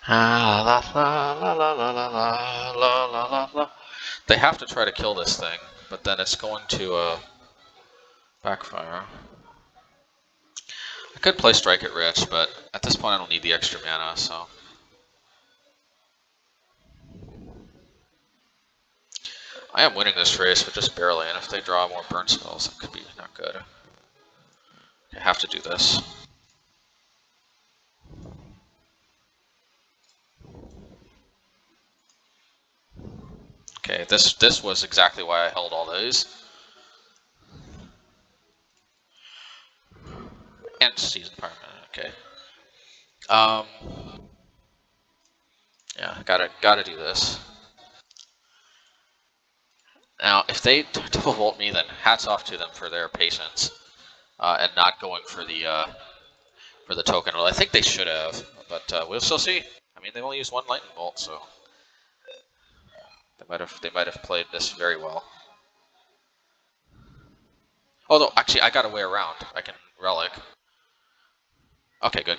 La la la la la la la la la la. They have to try to kill this thing, but then it's going to backfire. I could play Strike it Rich, but at this point I don't need the extra mana, so... I am winning this race, but just barely, and if they draw more burn spells, that could be not good. I have to do this. Okay, this was exactly why I held all those. And Season Pyromancer, okay. Yeah, gotta do this. Now, if they double volt me, then hats off to them for their patience and not going for the token. Well, I think they should have, but we'll still see. I mean, they only used one lightning bolt, so They might have played this very well. Although actually I got a way around. I can relic. Okay, good.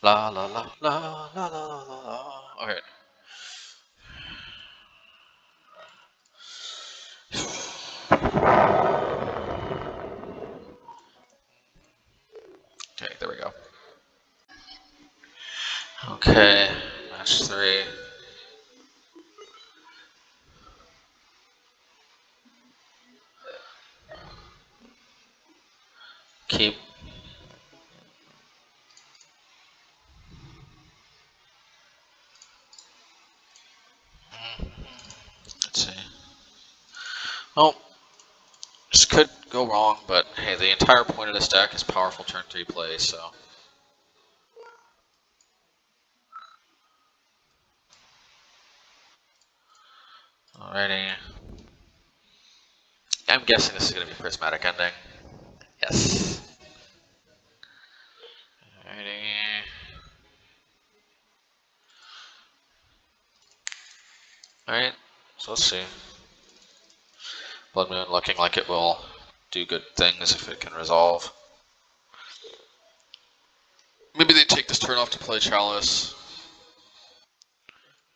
La la la la la la la la. Okay. Okay, there we go. Okay, match 3. Keep. Let's see. Oh, this could go wrong, but hey, the entire point of this deck is powerful turn 3 play, so. Alrighty. I'm guessing this is going to be prismatic ending. Yes. Alrighty. Alright, so let's see. Blood Moon looking like it will do good things if it can resolve. Maybe they take this turn off to play Chalice.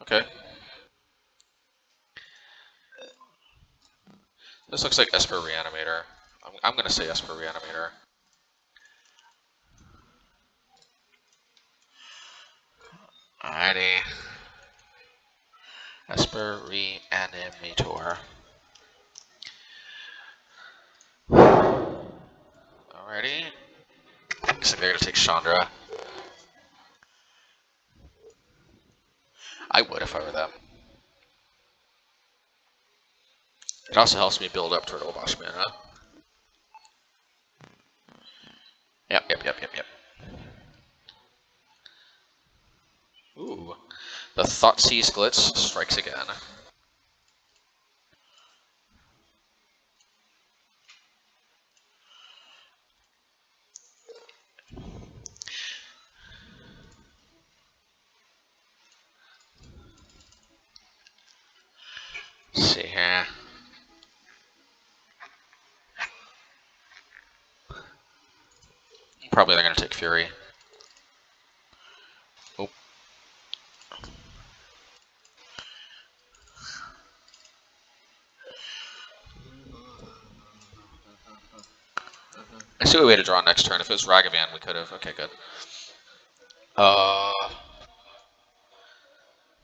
Okay. This looks like Esper Reanimator. I'm going to say Esper Reanimator. Alrighty. Esper Reanimator. Alrighty. Looks like they're going to take Chandra. I would if I were them. It also helps me build up toward Obosh mana. Yep. Ooh. The Thoughtseize Glitz strikes again. Let's see here. Probably they're going to take Fury. Oh. I see what way to draw next turn. If it was Ragavan, we could have. Okay, good.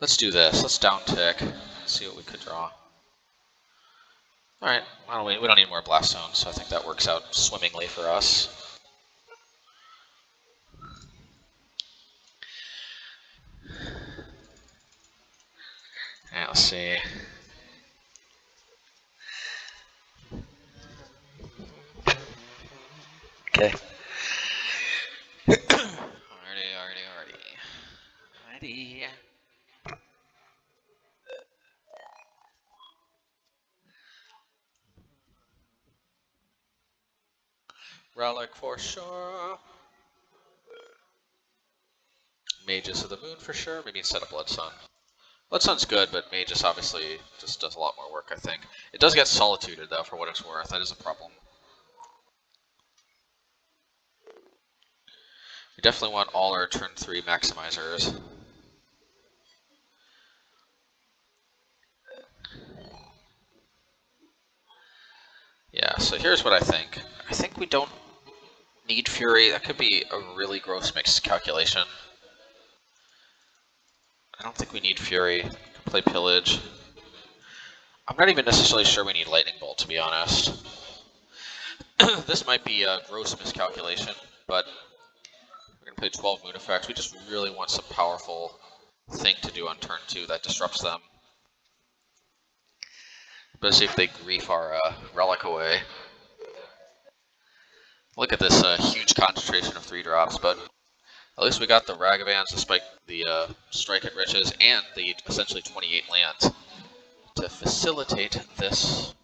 Let's do this. Let's down tick. See what we could draw. Alright, why don't we don't need more Blast Zones, so I think that works out swimmingly for us. Alright, let's see. Okay. Alrighty. Relic for sure. Mages of the Moon for sure. Maybe instead of Blood Sun. Blood Sun's good, but Magus obviously just does a lot more work, I think. It does get Solituded, though, for what it's worth. That is a problem. We definitely want all our turn 3 maximizers. Yeah, so here's what I think. I think we don't need Fury. That could be a really gross mixed calculation. I don't think we need Fury. Play Pillage. I'm not even necessarily sure we need Lightning Bolt, to be honest. This might be a gross miscalculation, but we're going to play 12 Moon Effects. We just really want some powerful thing to do on turn 2 that disrupts them. Especially if they grief our Relic away. Look at this huge concentration of 3 drops, but at least we got the Ragavans, the Strike at Riches, and the essentially 28 lands to facilitate this.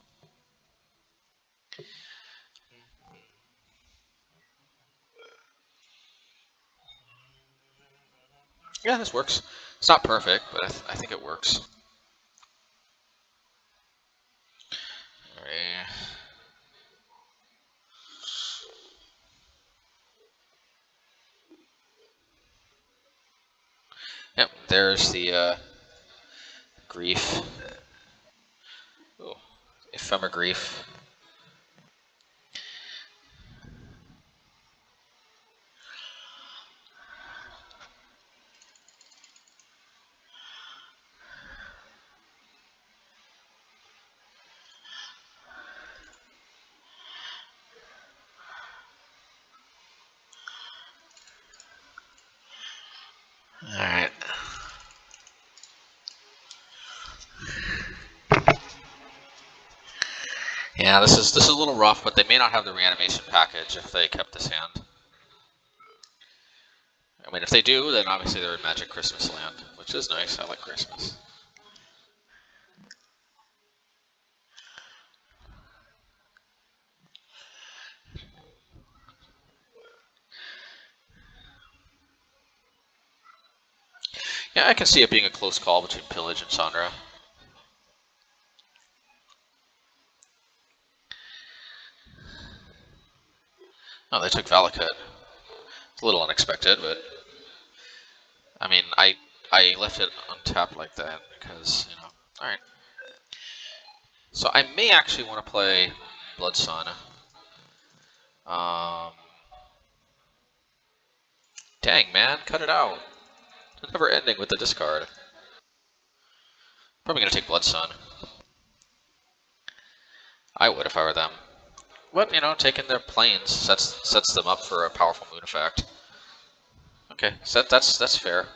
Yeah, this works. It's not perfect, but I think it works. Alright. Yep, there's the grief. Oh, ephemer grief. Alright. Yeah, this is a little rough, but they may not have the reanimation package if they kept this hand. I mean, if they do, then obviously they're in Magic Christmas land, which is nice. I like Christmas. Yeah, I can see it being a close call between Pillage and Chandra. Oh, they took Valakut. It's a little unexpected, but I mean, I left it untapped like that because, you know. All right. So I may actually want to play Blood Sun. Dang, man, cut it out. It's never ending with the discard. Probably gonna take Blood Sun. I would if I were them. But, you know, taking their planes sets them up for a powerful moon effect. Okay, so that's fair.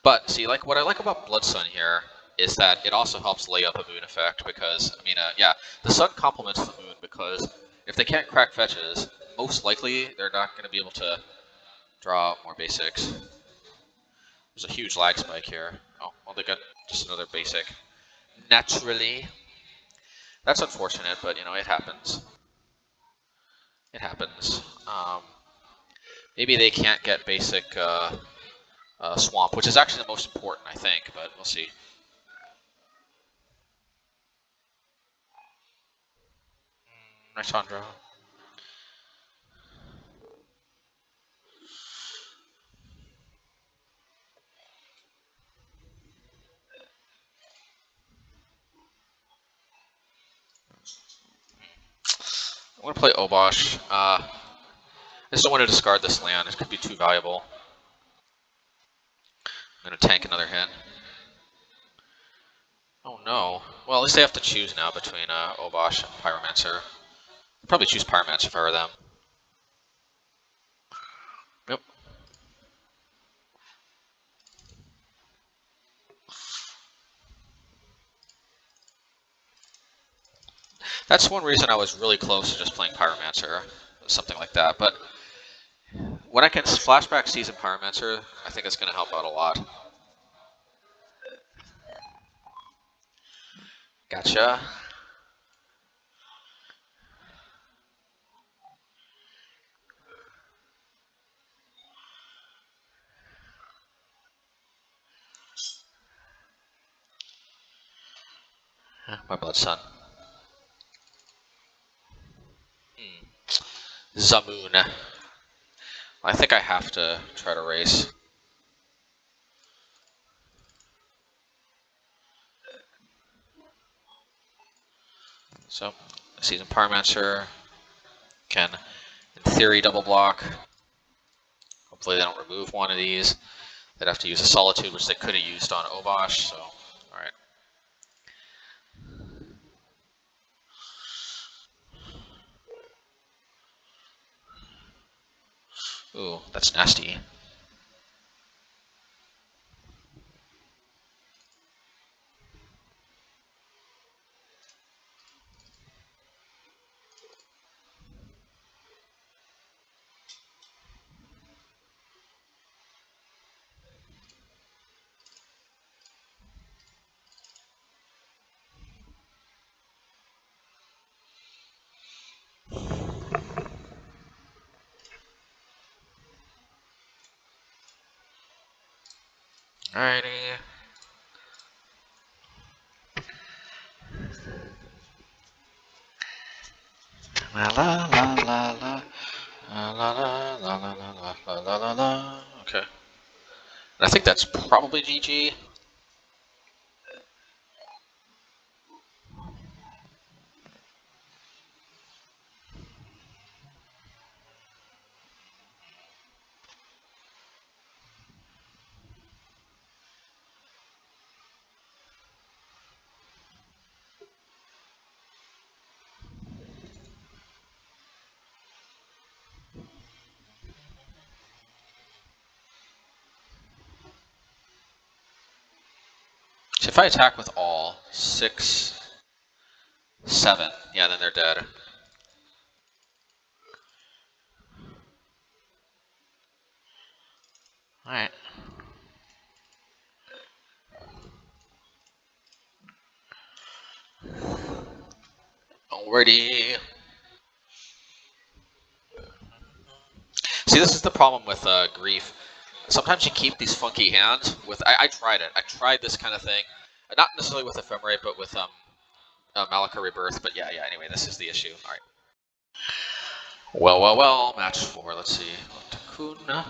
But see, like what I like about Blood Sun here is that it also helps lay up a moon effect because I mean, yeah, the sun complements the moon because if they can't crack fetches, most likely they're not going to be able to draw more basics. There's a huge lag spike here. Oh, well, they got just another basic. Naturally, that's unfortunate, but you know it happens. It happens. Maybe they can't get basic swamp, which is actually the most important, I think, but we'll see. Nice Chandra. I'm going to play Obosh. I just don't want to discard this land. It could be too valuable. I'm going to tank another hit. Oh no. Well, at least they have to choose now between Obosh and Pyromancer. I'd probably choose Pyromancer if I were them. Yep. That's one reason I was really close to just playing Pyromancer. Something like that. But when I can flashback Season Pyromancer, I think it's going to help out a lot. Gotcha. My Blood Sun. Zamoon. I think I have to try to race. So, Season Pyromancer can, in theory, double block. Hopefully they don't remove one of these. They'd have to use a Solitude, which they could have used on Obosh, so, alright. Ooh, that's nasty. Alrighty. La la la la la. La la la la la la la la la la. Okay. And I think that's probably GG. So if I attack with all 6, 7, yeah, then they're dead. All right. Alrighty. See, this is the problem with Grief. Sometimes you keep these funky hands with. I tried it. I tried this kind of thing, not necessarily with Ephemerate, but with Malika Rebirth. But yeah. Anyway, this is the issue. All right. Well. Match 4. Let's see. Takuna.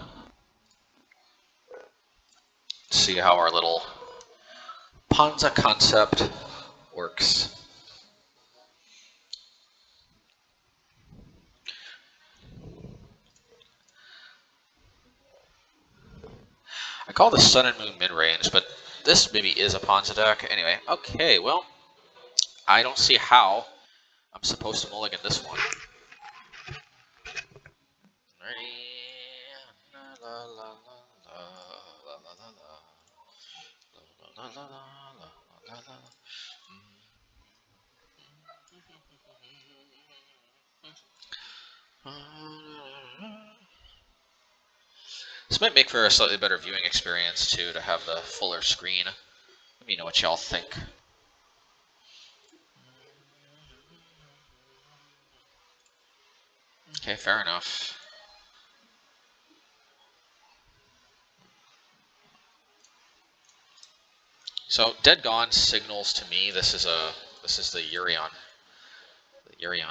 See how our little Panza concept works. I call this Sun and Moon mid-range, but this maybe is a Panza deck. Anyway, okay, well, I don't see how I'm supposed to mulligan this one. This might make for a slightly better viewing experience, too, to have the fuller screen. Let me know what y'all think. Okay, fair enough. So Dead Gone signals to me this is the Yorion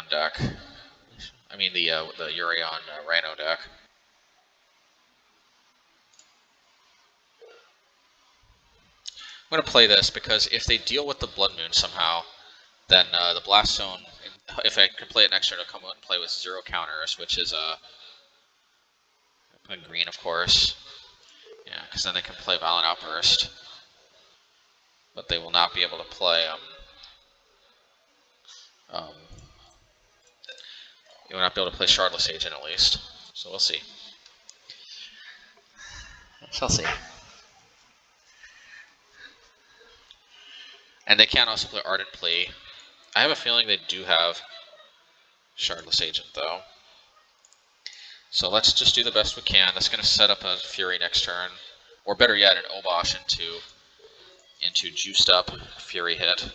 deck. I mean the Yorion Rhino deck. I'm gonna play this because if they deal with the Blood Moon somehow, then the Blast Zone, if I can play it next turn, it'll come out and play with 0 counters, which is a green, of course. Yeah, because then they can play Violent Outburst, but they will not be able to play you will not be able to play Shardless Agent at least. So we'll see. Shall see. And they can also play Ardent Plea. I have a feeling they do have Shardless Agent, though. So let's just do the best we can. That's going to set up a Fury next turn. Or better yet, an Obosh into juiced up Fury hit.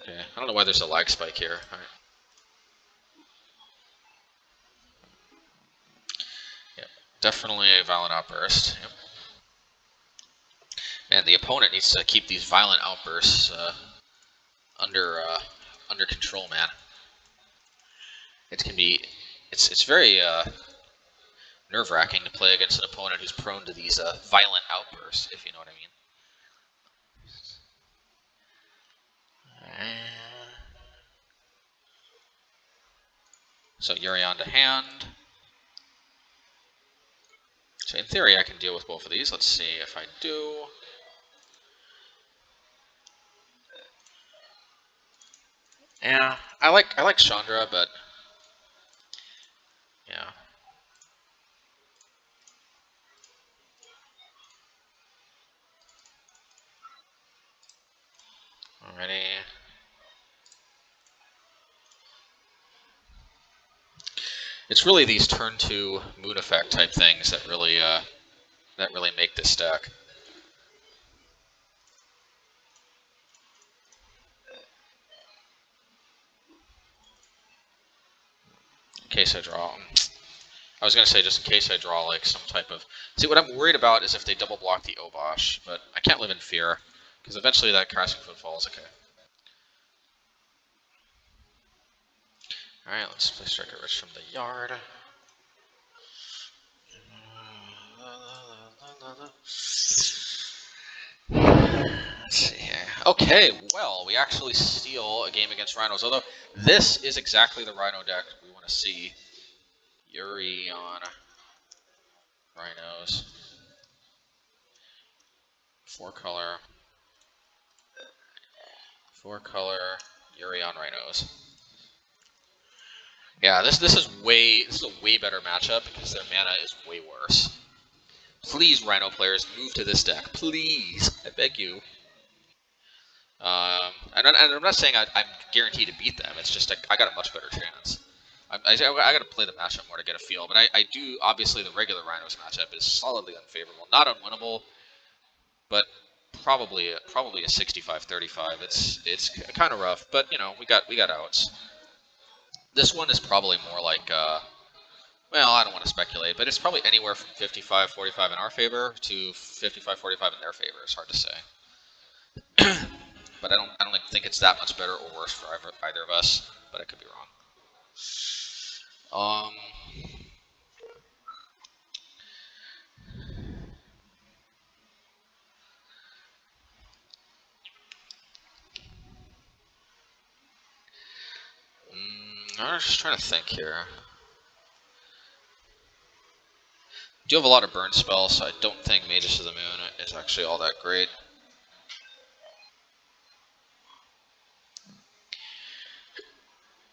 Okay, I don't know why there's a lag spike here. All right. Yep, definitely a Violent Outburst. Yep. Man, the opponent needs to keep these Violent Outbursts under control, man. It can be, it's very nerve-wracking to play against an opponent who's prone to these violent outbursts, if you know what I mean. So Yorion to hand. So in theory, I can deal with both of these. Let's see if I do. Yeah, I like Chandra, but yeah. Alrighty. It's really these turn 2 moon effect type things that really make this stack. In case I draw. I was gonna say just in case I draw like some type of. See, what I'm worried about is if they double block the Obosh, but I can't live in fear because eventually that Crashing Foot falls. Okay. All right, let's play Striker Rich from the yard. Let's see here. Okay, well, we actually steal a game against Rhinos, although this is exactly the Rhino deck we want to see. Yorion, Rhinos, 4-color, 4-color, Yorion Rhinos. Yeah, this is a way better matchup because their mana is way worse. Please, Rhino players, move to this deck. Please, I beg you. And I'm not saying I'm guaranteed to beat them. It's just I got a much better chance. I got to play the matchup more to get a feel. But I do, obviously, the regular Rhinos matchup is solidly unfavorable. Not unwinnable, but probably a 65-35. It's kind of rough, but you know we got outs. This one is probably more like well, I don't want to speculate, but it's probably anywhere from 55-45 in our favor to 55-45 in their favor. It's hard to say. But I don't think it's that much better or worse for either of us. But I could be wrong. I'm just trying to think here. I do have a lot of burn spells, so I don't think Magus of the Moon is actually all that great.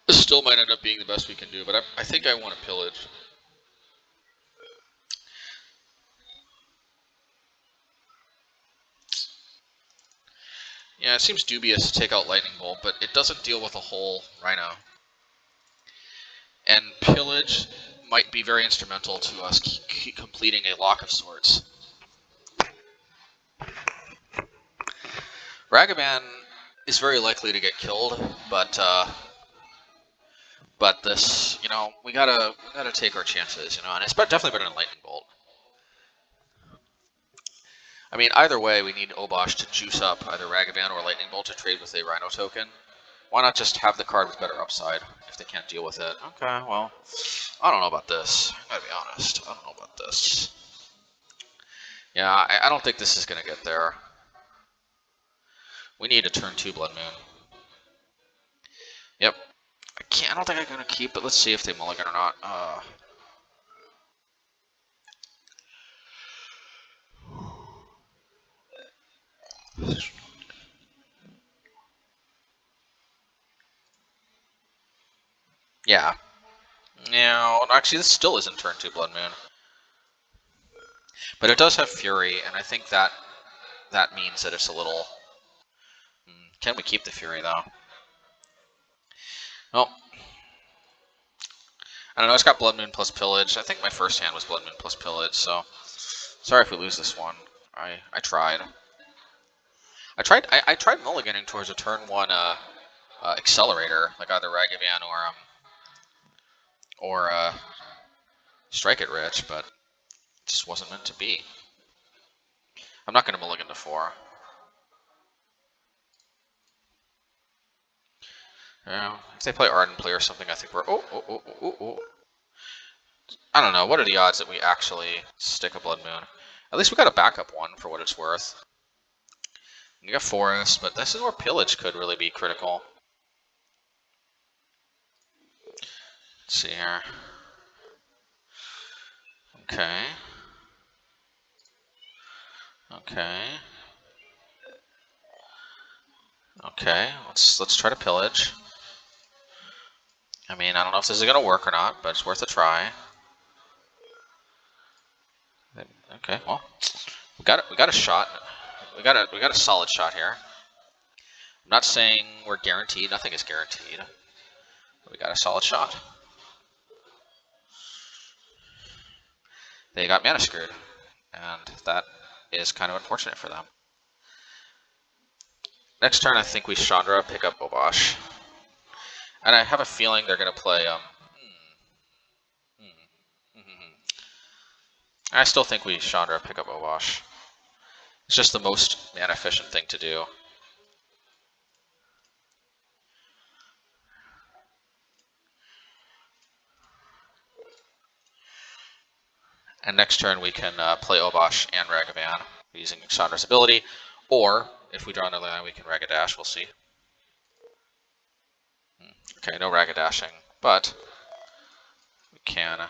This still might end up being the best we can do, but I think I want to pillage. Yeah, it seems dubious to take out Lightning Bolt, but it doesn't deal with a whole Rhino. And pillage might be very instrumental to us completing a lock of sorts. Ragavan is very likely to get killed, but this, you know, we gotta take our chances, you know, and it's definitely better than Lightning Bolt. I mean, either way, we need Obosh to juice up either Ragavan or Lightning Bolt to trade with a Rhino token. Why not just have the card with better upside if they can't deal with it? Okay, well, I don't know about this. I gotta be honest. I don't know about this. Yeah, I don't think this is gonna get there. We need a turn 2 Blood Moon. Yep. I don't think I'm gonna keep it. Let's see if they mulligan or not. Yeah. No, actually, this still isn't turn 2 Blood Moon. But it does have Fury, and I think that means that it's a little... Can we keep the Fury, though? Well, I don't know, it's got Blood Moon plus Pillage. I think my first hand was Blood Moon plus Pillage, so... Sorry if we lose this one. I tried. I tried mulliganing towards a turn 1 Accelerator, like either Ragavan or Strike It Rich, but it just wasn't meant to be. I'm not going to mulligan to 4. Yeah, if they play Ardent Play or something, I think we're... Oh. I don't know. What are the odds that we actually stick a Blood Moon? At least we got a backup one for what it's worth. You got Forest, but this is where Pillage could really be critical. Let's see here. Okay. Okay, let's try to Pillage. I mean, I don't know if this is gonna work or not, but it's worth a try. Okay, well, we got a shot. We got a solid shot here. I'm not saying we're guaranteed. Nothing is guaranteed. But we got a solid shot. They got mana screwed, and that is kind of unfortunate for them. Next turn, I think we Chandra, pick up Obosh. And I have a feeling they're going to play... I still think we Chandra pick up Obosh. It's just the most mana efficient thing to do. And next turn we can play Obosh and Ragavan using Chandra's ability, or if we draw another line, we can Ragadash. We'll see. Okay, no Ragadashing, but we can.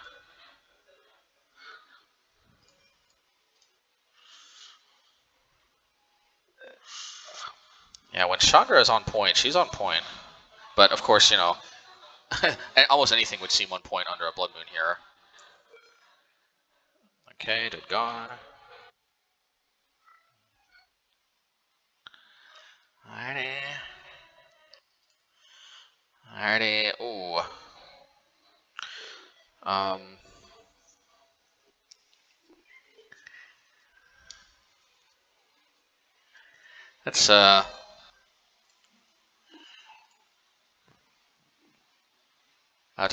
Yeah, when Chandra is on point, she's on point. But of course, you know, almost anything would seem on point under a Blood Moon here. Okay, did gone. Alrighty. Alrighty. Ooh. Um. That's did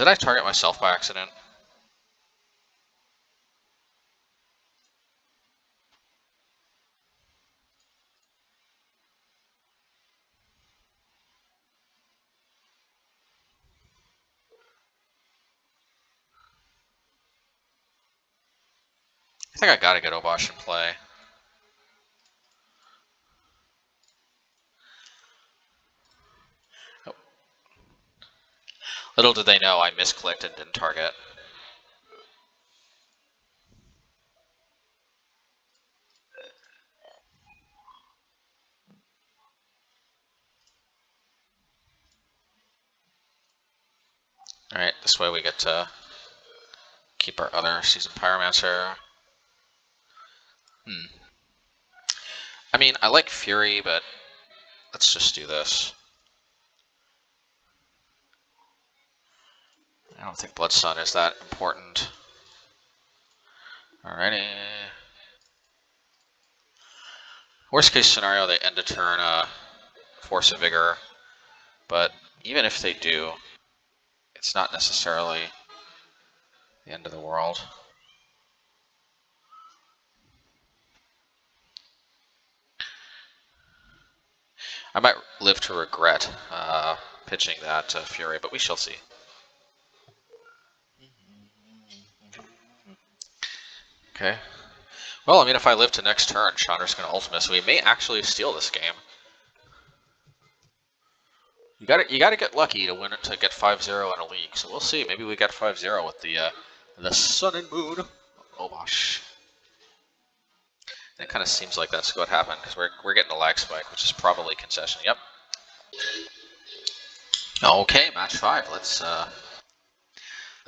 I target myself by accident? I think I gotta get Obosh in play. Oh. Little did they know I misclicked and didn't target. Alright, this way we get to keep our other season Pyromancer. I mean, I like Fury, but let's just do this. I don't think Blood Sun is that important. Alrighty. Worst case scenario, they end a turn Force of Vigor, but even if they do, it's not necessarily the end of the world. I might live to regret pitching that Fury, but we shall see. Okay. Well, I mean, if I live to next turn, Chandra's going to ultimate, so we may actually steal this game. You gotta get lucky to win it, to get 5-0 in a league. So we'll see. Maybe we get 5-0 with the Sun and Moon Obosh. It kind of seems like that's what happened because we're getting a lag spike, which is probably concession. Yep. Okay, match 5. Let's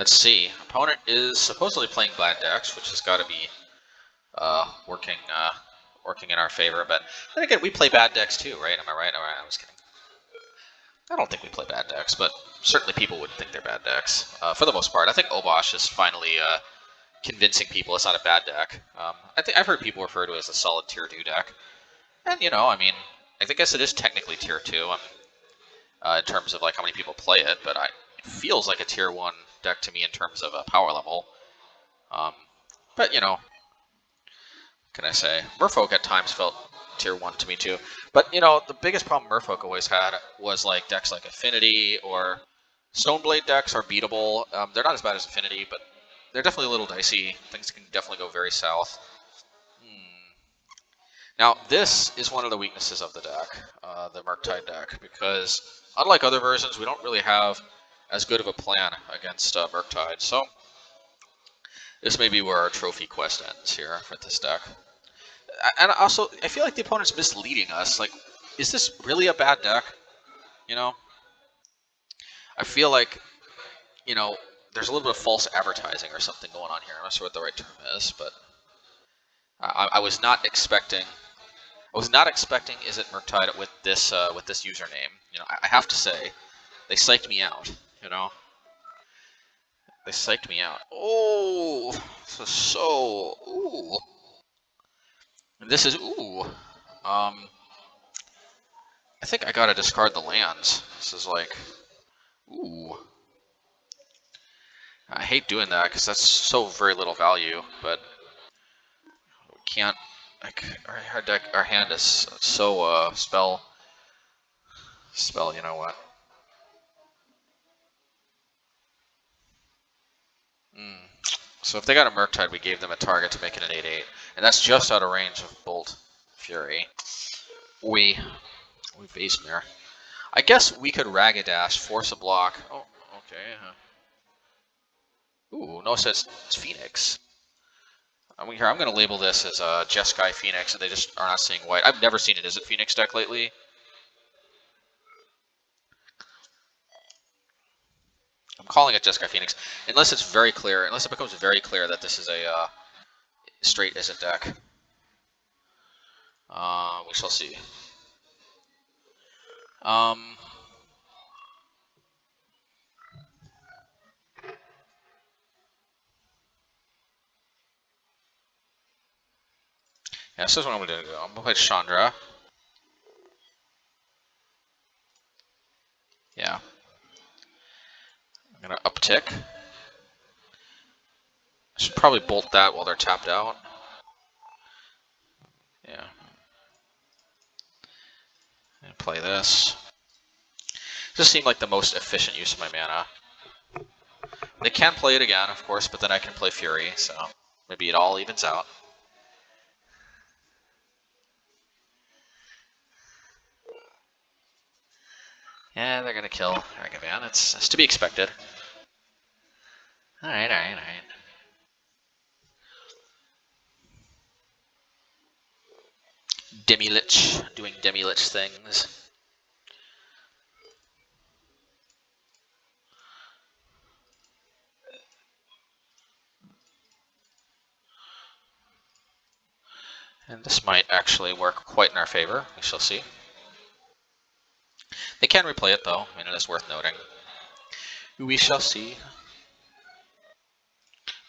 see. Opponent is supposedly playing bad decks, which has got to be working in our favor. But then again, we play bad decks too, right? Am I right? All right, I was kidding. I don't think we play bad decks, but certainly people would think they're bad decks. For the most part, I think Obosh is finally convincing people it's not a bad deck. I think I've heard people refer to it as a solid tier 2 deck, and you know, I mean, I guess it is technically tier 2 in terms of like how many people play it, but it feels like a tier 1 deck to me in terms of a power level. But you know, what can I say? Merfolk at times felt tier 1 to me too. But you know, the biggest problem Merfolk always had was like decks like Affinity or Stoneblade decks are beatable. They're not as bad as Affinity, but they're definitely a little dicey. Things can definitely go very south. Now, this is one of the weaknesses of the deck, the Murktide deck, because unlike other versions, we don't really have as good of a plan against Murktide. So this may be where our trophy quest ends here for this deck. And also, I feel like the opponent's misleading us. Like, is this really a bad deck? You know? I feel like, you know, there's a little bit of false advertising or something going on here. I'm not sure what the right term is, but I was not expecting. I was not expecting Izzet Murktide with this username. You know, I have to say, they psyched me out. You know, they psyched me out. Oh, this is so ooh. And this is ooh. I think I gotta discard the lands. This is like ooh. I hate doing that because that's so very little value, but can't. Like, our deck, our hand is so spell. You know what? So if they got a Murktide, we gave them a target to make it an 8/8, and that's just out of range of Bolt Fury. We base mirror. I guess we could Ragadash, force a block. Oh, okay. Ooh, no, it says it's Phoenix. I'm going to label this as Jeskai Phoenix, and they just are not seeing white. I've never seen an Izzet Phoenix deck lately. I'm calling it Jeskai Phoenix, unless it's very clear, unless it becomes very clear that this is a straight Izzet deck. We shall see. Yeah, this is what I'm going to do. I'm going to play Chandra. Yeah. I'm going to uptick. I should probably bolt that while they're tapped out. Yeah. And play this. This seemed like the most efficient use of my mana. They can play it again, of course, but then I can play Fury, so maybe it all evens out. Yeah, they're gonna kill Ragavan. It's to be expected. Alright. Demi-Lich, doing Demi-Lich things. And this might actually work quite in our favor. We shall see. They can replay it, though, and it is worth noting. We shall see.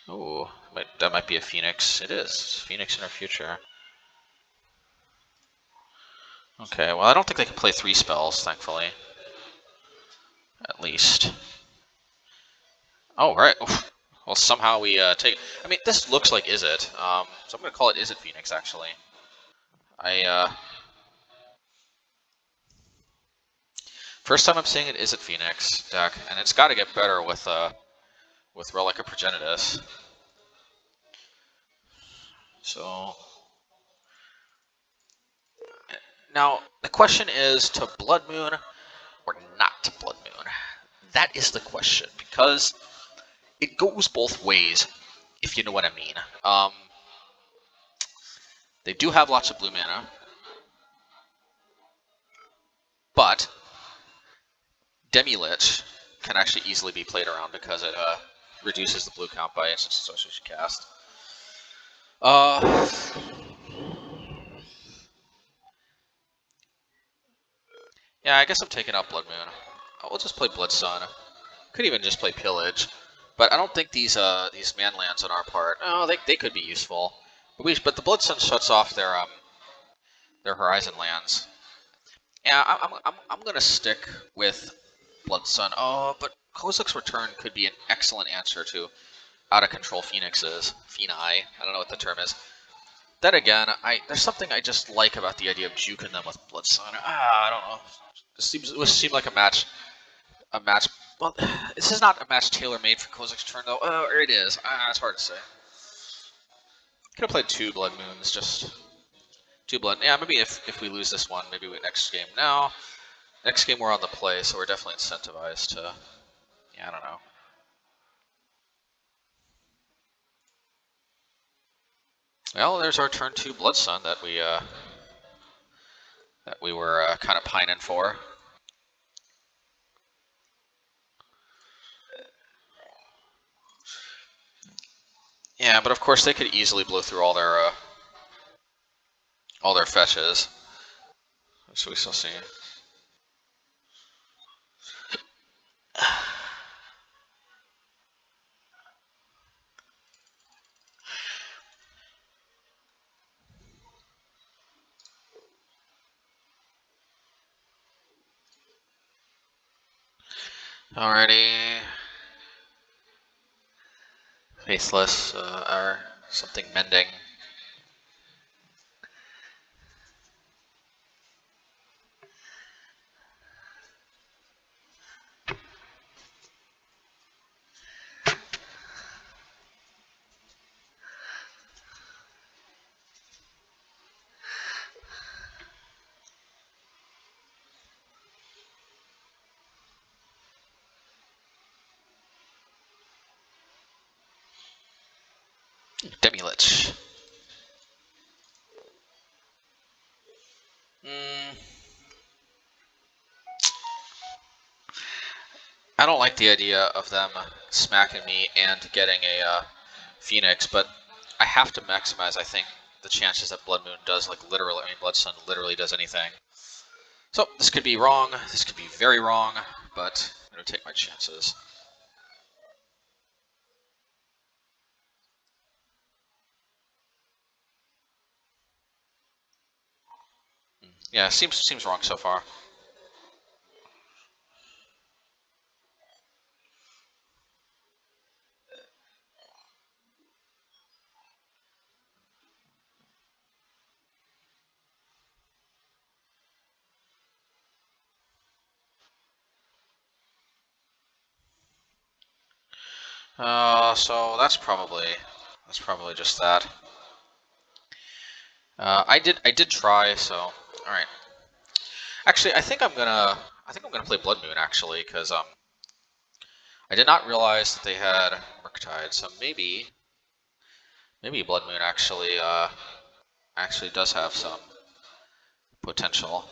Oh, that might be a Phoenix. It is. It's Phoenix in our future. Okay, well, I don't think they can play 3 spells, thankfully. At least. Oh, right. Oof. Well, somehow we take... I mean, this looks like Izzet, so I'm going to call it Izzet Phoenix, actually. First time I'm seeing an Izzet Phoenix deck, and it's got to get better with Relic of Progenitus. So... Now, the question is to Blood Moon or not to Blood Moon? That is the question, because it goes both ways, if you know what I mean. They do have lots of blue mana, but Demi-Lich can actually easily be played around because it reduces the blue count by instant association cast. Yeah, I guess I'm taking out Blood Moon. We'll just play Blood Sun. Could even just play Pillage, but I don't think these man lands on our part. Oh, they could be useful, but the Blood Sun shuts off their Horizon lands. Yeah, I'm gonna stick with Blood Sun. Oh, but Kozilek's Return could be an excellent answer to out of control Phoenixes. Phoeni. I don't know what the term is. Then again, there's something I just like about the idea of juking them with Blood Sun. I don't know. It would seem like a match. Well, this is not a match tailor-made for Kozilek's turn, though. Or it is. It's hard to say. Could have played 2 Blood Moons, just 2 Blood. Yeah, maybe if we lose this one, maybe we next game. No, next game we're on the play, so we're definitely incentivized to. Yeah, I don't know. Well, there's our turn 2 Blood Sun that we were kind of pining for. Yeah, but of course they could easily blow through all their fetches. So we shall see. Alrighty. Faithless, or something mending. Demi-Lich. Mm, I don't like the idea of them smacking me and getting a Phoenix, but I have to maximize, I think, the chances that Blood Moon does, like, literally, I mean, Blood Sun literally does anything. So, this could be wrong, this could be very wrong, but I'm going to take my chances. Yeah, seems wrong so far. So that's probably just that. I did try, so all right. Actually, I think I'm gonna play Blood Moon actually, because I did not realize that they had Murktide, so maybe Blood Moon actually does have some potential.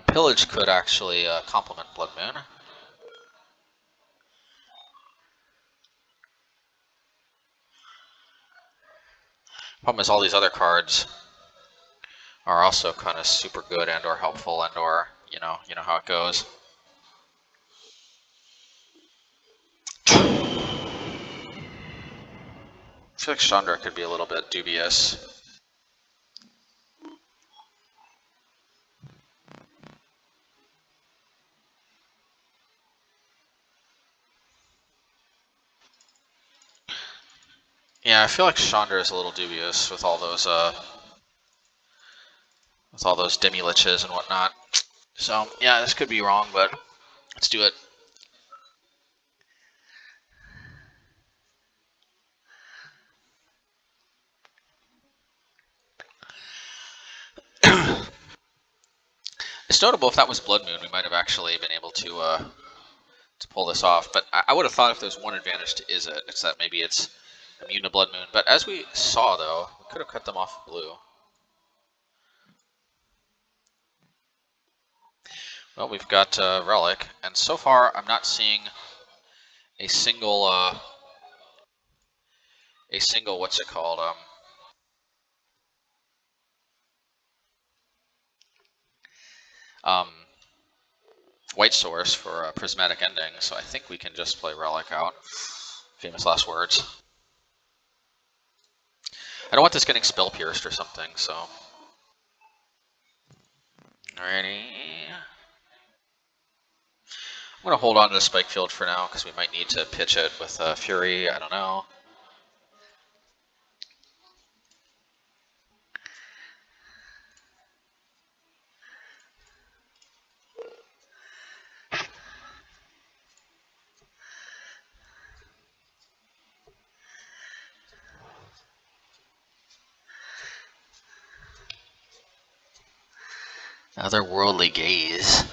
Pillage could actually complement Blood Moon. Problem is all these other cards are also kind of super good and or helpful and or you know how it goes. I feel like Chandra could be a little bit dubious. Yeah, I feel like Chandra is a little dubious with all those demi-liches and whatnot. So yeah, this could be wrong, but let's do it. It's notable if that was Blood Moon, we might have actually been able to pull this off. But I would have thought if there's one advantage to Izzet, it's that maybe it's immune to Blood Moon. But as we saw, though, we could have cut them off blue. Well, we've got Relic, and so far I'm not seeing a single what's it called um, white source for a prismatic ending. So I think we can just play Relic out. Famous last words. I don't want this getting spell pierced or something. So alrighty. I'm going to hold on to the Spikefield for now, because we might need to pitch it with Fury, I don't know. Otherworldly gaze.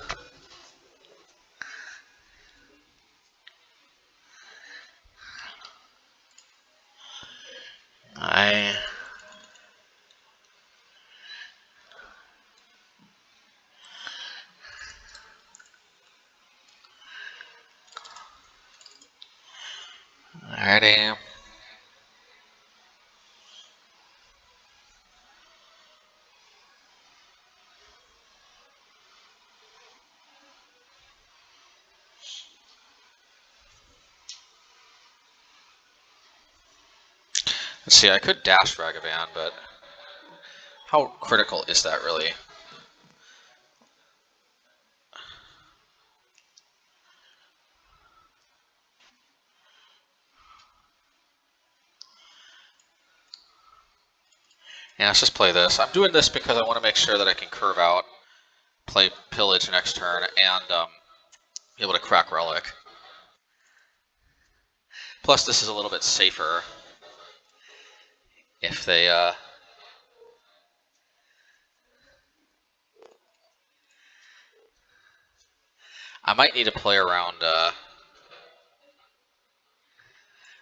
Alrighty. Let's see, I could dash Ragavan, but how critical is that really? Yeah, let's just play this. I'm doing this because I want to make sure that I can curve out, play Pillage next turn, and be able to crack Relic. Plus, this is a little bit safer if they I might need to play around.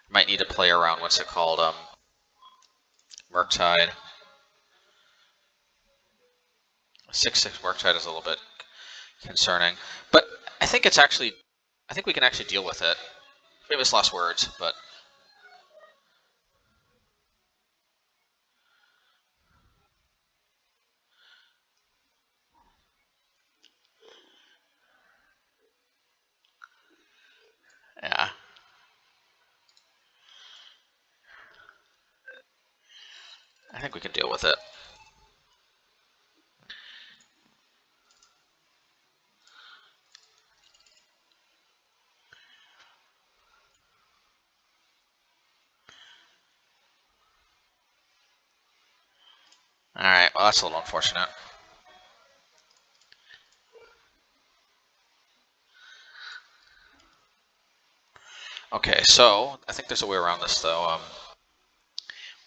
Might need to play around. What's it called? Murktide. 6/6 Murktide is a little bit concerning, but I think it's actually. I think we can actually deal with it. Famous last words, but. Yeah. I think we can deal with it. Alright, well that's a little unfortunate. Okay, so I think there's a way around this though.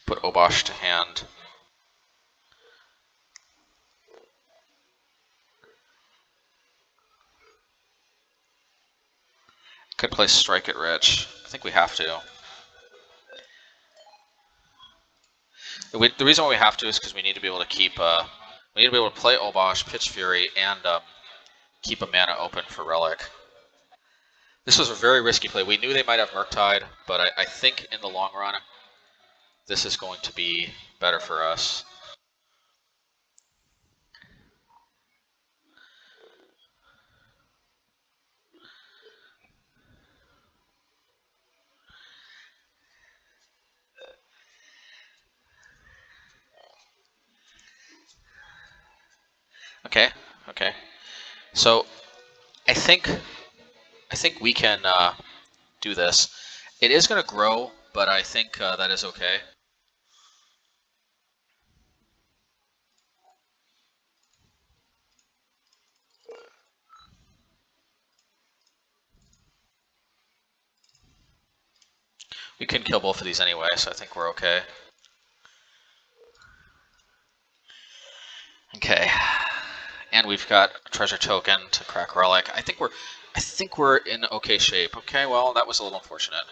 Put Obosh to hand. Could play Strike it Rich. I think we have to. The reason why we have to is because we need to be able to keep. We need to be able to play Obosh, Pitch Fury, and keep a mana open for Relic. This was a very risky play. We knew they might have Murktide, but I think in the long run, this is going to be better for us. Okay, okay. So I think we can do this. It is going to grow, but I think that is okay. We can kill both of these anyway, so I think we're okay. Okay. And we've got a treasure token to crack Relic. I think we're in okay shape. Okay, well that was a little unfortunate.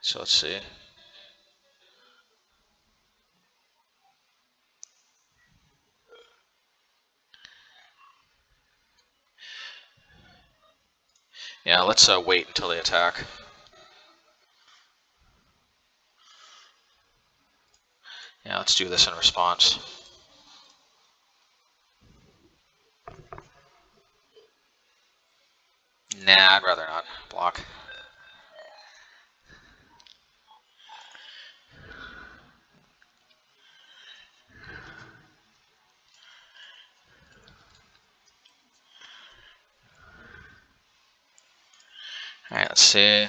So let's see. Yeah, let's wait until they attack. Yeah, let's do this in response. Nah, I'd rather not block. Alright, let's see.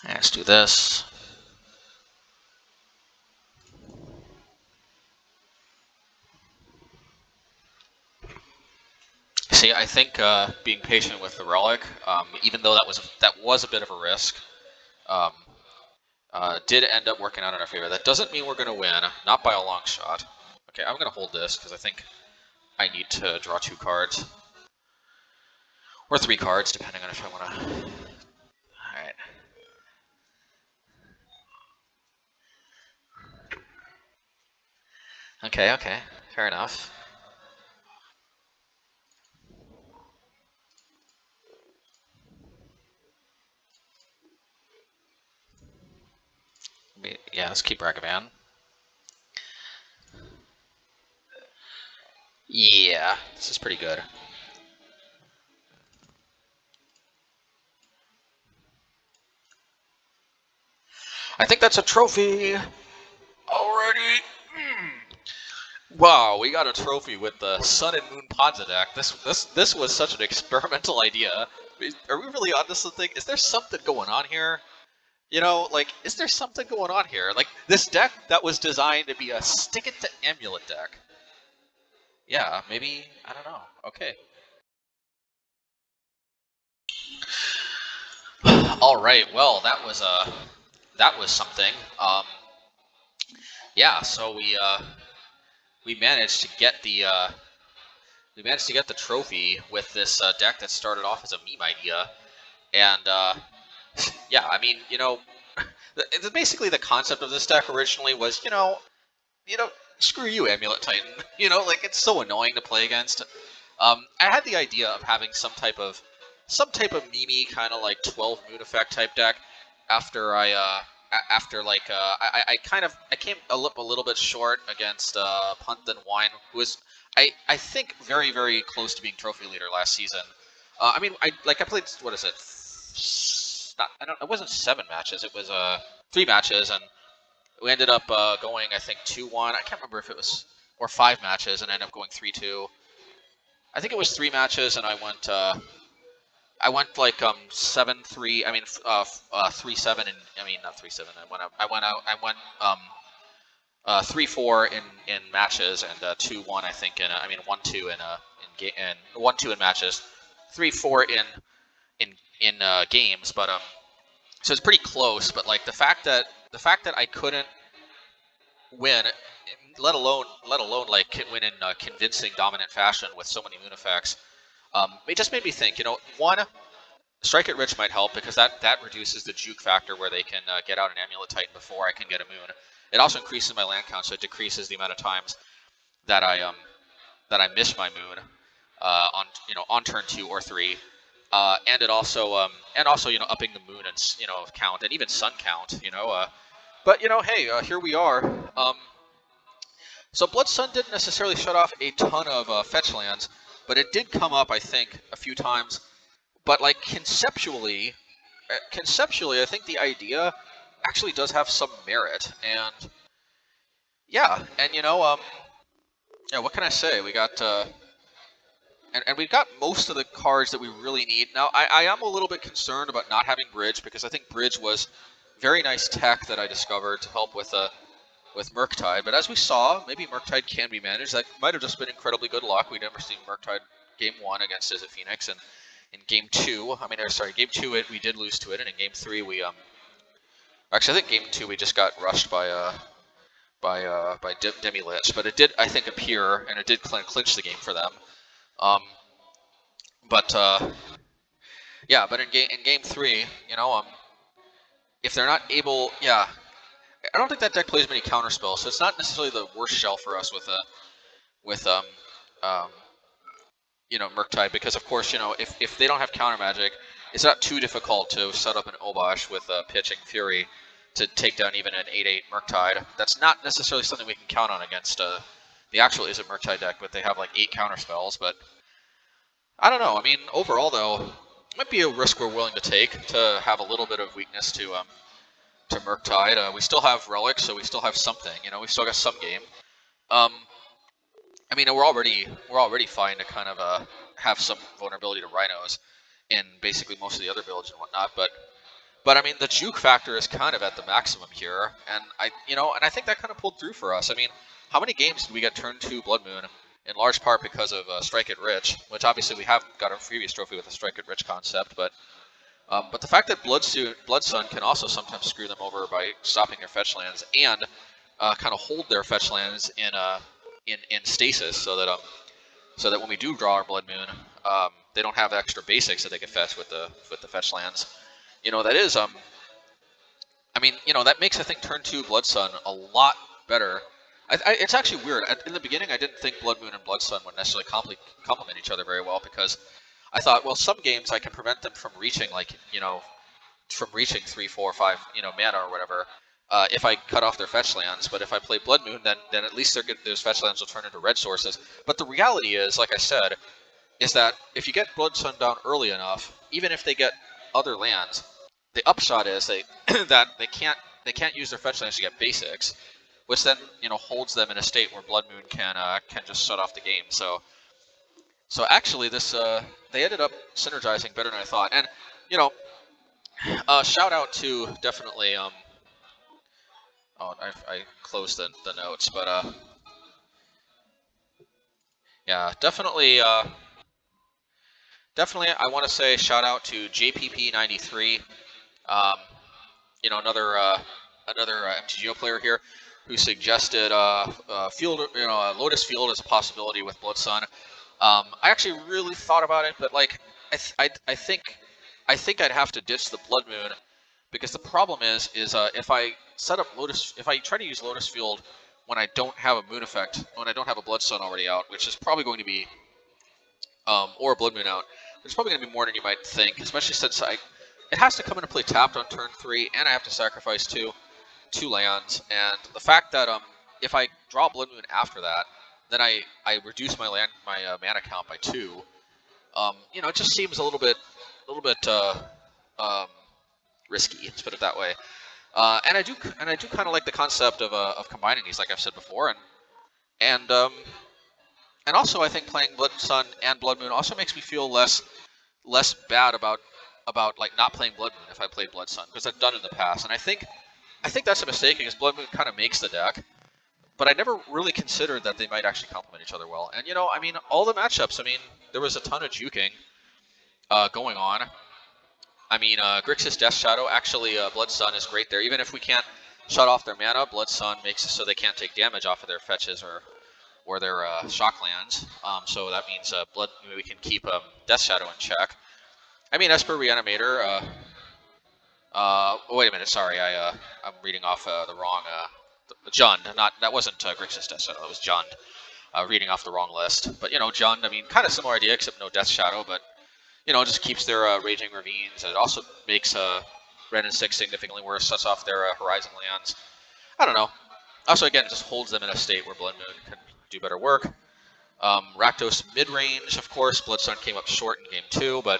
Alright, let's do this. See, I think being patient with the Relic, even though that was a bit of a risk, did end up working out in our favor. That doesn't mean we're going to win, not by a long shot. Okay, I'm going to hold this because I think I need to draw 2 cards. Or 3 cards, depending on if I want to. Alright. Okay, okay. Fair enough. Yeah, let's keep Ragavan. Yeah, this is pretty good. I think that's a trophy already. Wow, we got a trophy with the Sun and Moon Ponza deck. This was such an experimental idea. Are we really onto something? Is there something going on here? You know, like, is there something going on here? Like, this deck that was designed to be a stick it to amulet deck. Yeah, maybe, I don't know. Okay. All right. Well, that was something. Yeah. So we managed to get the trophy with this deck that started off as a meme idea, and yeah, I mean, basically the concept of this deck originally was, you know, screw you, Amulet Titan. Like it's so annoying to play against. I had the idea of having some type of meme kind of like 12 moon effect type deck after I came a little bit short against Punt and Wine, who was I think very very close to being trophy leader last season. I mean I played, what is it? Not, I don't, it wasn't 7 matches. It was 3 matches, and we ended up going, I think, 2-1. I can't remember if it was, or 5 matches, and ended up going 3-2. I think it was 3 matches, and I went like 7-3. I mean 3-7, and I mean not 3-7. I went 3-4 in matches, and 2-1 I think I mean 1-2 in 1-2 in matches, 3-4 in games, but so it's pretty close. But like the fact that I couldn't win, let alone like win in convincing dominant fashion with so many moon effects. It just made me think. One, Strike It Rich might help because that reduces the juke factor where they can get out an Amulet Titan before I can get a moon. It also increases my land count, so it decreases the amount of times that I miss my moon on turn 2 or 3. And it also upping the moon and count, and even sun count. But hey, here we are. So Blood Sun didn't necessarily shut off a ton of fetch lands, but it did come up, I think, a few times. But like conceptually, I think the idea actually does have some merit, and yeah, and yeah, what can I say? We got and we've got most of the cards that we really need. Now, I am a little bit concerned about not having Bridge, because I think Bridge was very nice tech that I discovered to help with Murktide, but as we saw, maybe Murktide can be managed. That might have just been incredibly good luck. We'd never seen Murktide Game 1 against Izzet Phoenix, and in Game 2, Game 2 we did lose to it, and in Game 3 we actually I think Game 2 we just got rushed by Demi Lich, but it did, I think, appear, and it did clinch the game for them. But yeah, but in Game 3, if they're not able, yeah, I don't think that deck plays many counter spells, so it's not necessarily the worst shell for us with um, Murktide, because of course, if they don't have counter magic, it's not too difficult to set up an Obosh with Pitching Fury to take down even an 8/8 Murktide. That's not necessarily something we can count on against the actual Izzet Murktide deck, but they have like 8 counter spells. But I don't know. I mean, overall though, it might be a risk we're willing to take to have a little bit of weakness to Murktide. We still have relics, so we still have something. We still got some game. I mean, we're already fine to kind of have some vulnerability to Rhinos in basically most of the other builds and whatnot. But I mean, the juke factor is kind of at the maximum here, and I think that kind of pulled through for us. I mean, how many games did we get turn 2 Blood Moon? In large part because of Strike It Rich, which obviously we have got a previous trophy with the Strike It Rich concept, but the fact that Blood Sun can also sometimes screw them over by stopping their fetch lands and kind of hold their fetch lands in stasis, so that when we do draw our Blood Moon, they don't have extra basics that they can fetch with the fetch lands. That is I mean, that makes, I think, turn 2 Blood Sun a lot better. It's actually weird. In the beginning, I didn't think Blood Moon and Blood Sun would necessarily complement each other very well, because I thought, well, some games I can prevent them from reaching, like, from reaching 3, 4, 5, mana or whatever, if I cut off their fetch lands. But if I play Blood Moon, then at least those fetch lands will turn into red sources. But the reality is, like I said, is that if you get Blood Sun down early enough, even if they get other lands, the upshot is that they can't use their fetch lands to get basics, which then holds them in a state where Blood Moon can just shut off the game. So actually, this they ended up synergizing better than I thought. And shout out to definitely oh, I closed the notes, but yeah, definitely I want to say shout out to JPP93. Um, another MTGO player here who suggested field, Lotus Field as a possibility with Blood Sun. I actually really thought about it, but like I think I'd have to ditch the Blood Moon because the problem is if I set up if I try to use Lotus Field when I don't have a Moon effect, when I don't have a Blood Sun already out, which is probably going to be or a Blood Moon out, it's probably going to be more than you might think, especially since it has to come into play tapped on turn 3, and I have to sacrifice two lands, and the fact that if I draw Blood Moon after that, then I reduce my mana count by 2. It just seems a little bit um, risky. Let's put it that way. And I do kind of like the concept of combining these, like I've said before, and um, and also I think playing Blood Sun and Blood Moon also makes me feel less bad about like not playing Blood Moon if I played Blood Sun, because I've done it in the past, and I think that's a mistake because Blood Moon kind of makes the deck. But I never really considered that they might actually complement each other well. And I mean, all the matchups. I mean, there was a ton of juking going on. I mean, Grixis Death Shadow, actually, Blood Sun is great there. Even if we can't shut off their mana, Blood Sun makes it so they can't take damage off of their fetches or their shock lands. So that means we can keep Death Shadow in check. I mean, Esper Reanimator. Wait a minute, sorry, I'm reading off the wrong. Jund, that wasn't Grixis Death Shadow. That was Jund. Reading off the wrong list. But Jund, I mean, kind of similar idea, except no Death Shadow, but just keeps their Raging Ravines. And it also makes Ren and 6 significantly worse, shuts off their Horizon lands. I don't know. Also, again, it just holds them in a state where Blood Moon can do better work. Rakdos Midrange, of course. Blood Sun came up short in game 2, but,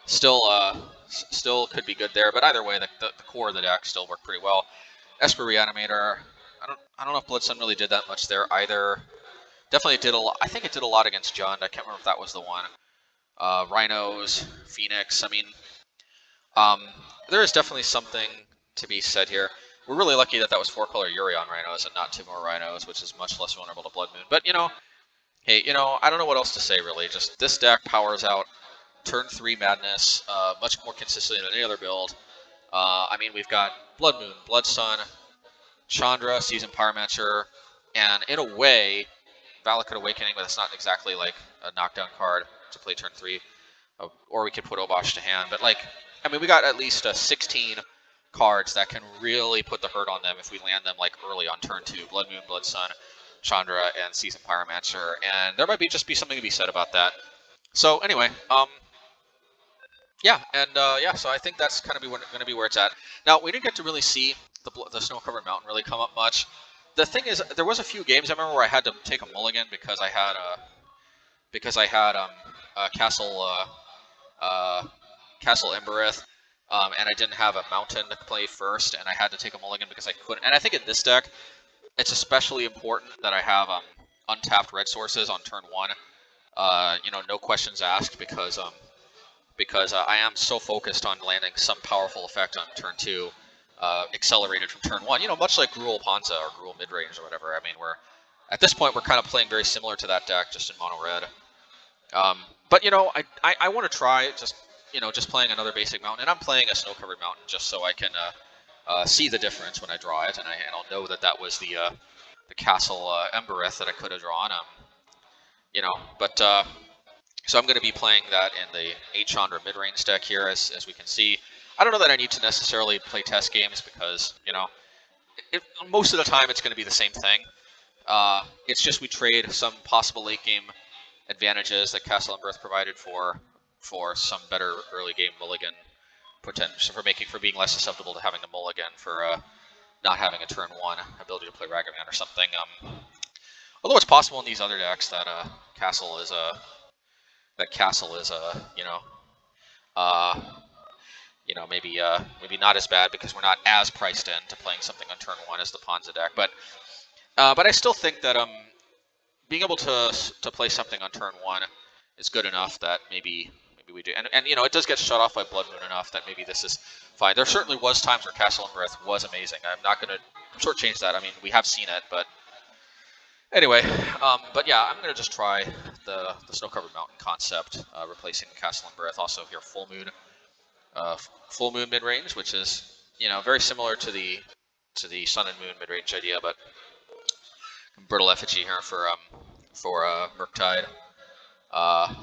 still could be good there. But either way, the core of the deck still worked pretty well. Esper Reanimator, I don't know if Blood Sun really did that much there either. Definitely did a lot. I think it did a lot against Jund. I can't remember if that was the one. Rhinos, Phoenix. I mean, there is definitely something to be said here. We're really lucky that was 4-color Yorion Rhinos and not 2 more Rhinos, which is much less vulnerable to Blood Moon. But, hey, I don't know what else to say, really. Just this deck powers out turn 3 madness much more consistently than any other build. I mean, we've got Blood Moon, Blood Sun, Chandra, Seasoned Pyromancer, and in a way, Valakut Awakening, but it's not exactly like a knockdown card to play turn 3. Or we could put Obosh to hand. But, I mean, we got at least 16 cards that can really put the hurt on them if we land them, early on turn 2. Blood Moon, Blood Sun, Chandra, and Seasoned Pyromancer. And there might just be something to be said about that. So, anyway, yeah, and so I think that's kind of going to be where it's at. Now, we didn't get to really see the snow-covered mountain really come up much. The thing is, there was a few games I remember where I had to take a mulligan because I had Castle Embereth, and I didn't have a mountain to play first, and I had to take a mulligan because I couldn't. And I think in this deck, it's especially important that I have untapped red sources on turn 1. No questions asked because I am so focused on landing some powerful effect on turn 2, accelerated from turn 1. Much like Gruul Panza or Gruul Midrange or whatever. I mean, at this point we're kind of playing very similar to that deck, just in mono red. But I want to try just playing another basic mountain, and I'm playing a snow-covered mountain just so I can see the difference when I draw it, and I'll know that was the Castle Embereth that I could have drawn. But. So I'm going to be playing that in the 8 Chandra mid-range deck here, as we can see. I don't know that I need to necessarily play test games because, most of the time it's going to be the same thing. It's just we trade some possible late-game advantages that Castle Embereth provided for some better early-game mulligan potential, for being less susceptible to having a mulligan, for not having a turn 1 ability to play Ragavan or something. Although it's possible in these other decks that Castle is maybe not as bad because we're not as priced in to playing something on turn 1 as the Panza deck. But I still think that being able to play something on turn 1 is good enough that maybe we do. And it does get shut off by Blood Moon enough that maybe this is fine. There certainly was times where Castle Embereth was amazing. I'm not going to shortchange that. I mean, we have seen it, but anyway, but yeah, I'm going to just try the snow-covered mountain concept, replacing Castle Embereth. Also here, Full Moon. full moon mid range, which is very similar to the sun and moon mid range idea, but brittle effigy here for Murktide,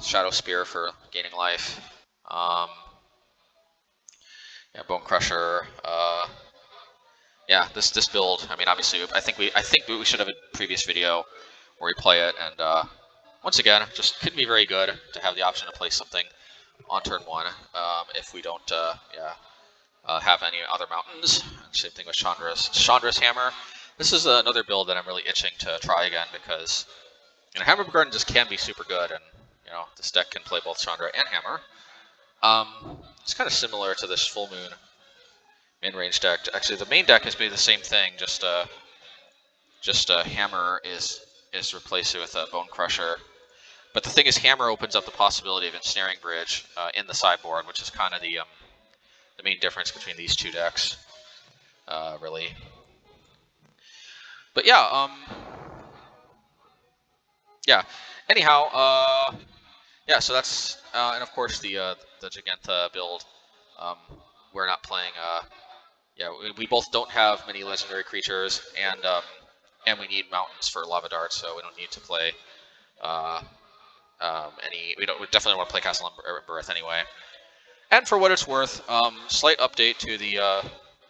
Shadow Spear for gaining life, yeah, Bone Crusher. Yeah, this build. I mean, obviously, I think we should have a previous video where we play it, and once again, just couldn't be very good to have the option to play something on turn 1 if we don't have any other mountains. Same thing with Chandra's Hammer. This is another build that I'm really itching to try again because Hammer of Garden just can be super good, and this deck can play both Chandra and Hammer. It's kind of similar to this full moon in-range deck. Actually, the main deck has been the same thing. Just Hammer is replaced with a Bone Crusher. But the thing is, Hammer opens up the possibility of Ensnaring Bridge in the sideboard, which is kind of the main difference between these two decks, really. But yeah, yeah. Anyhow, yeah. So that's and of course the Gigantha build. We're not playing. Yeah, we both don't have many legendary creatures, and we need mountains for Lava Dart, so we don't need to play any. We definitely want to play Castle Embereth anyway. And for what it's worth, slight update to the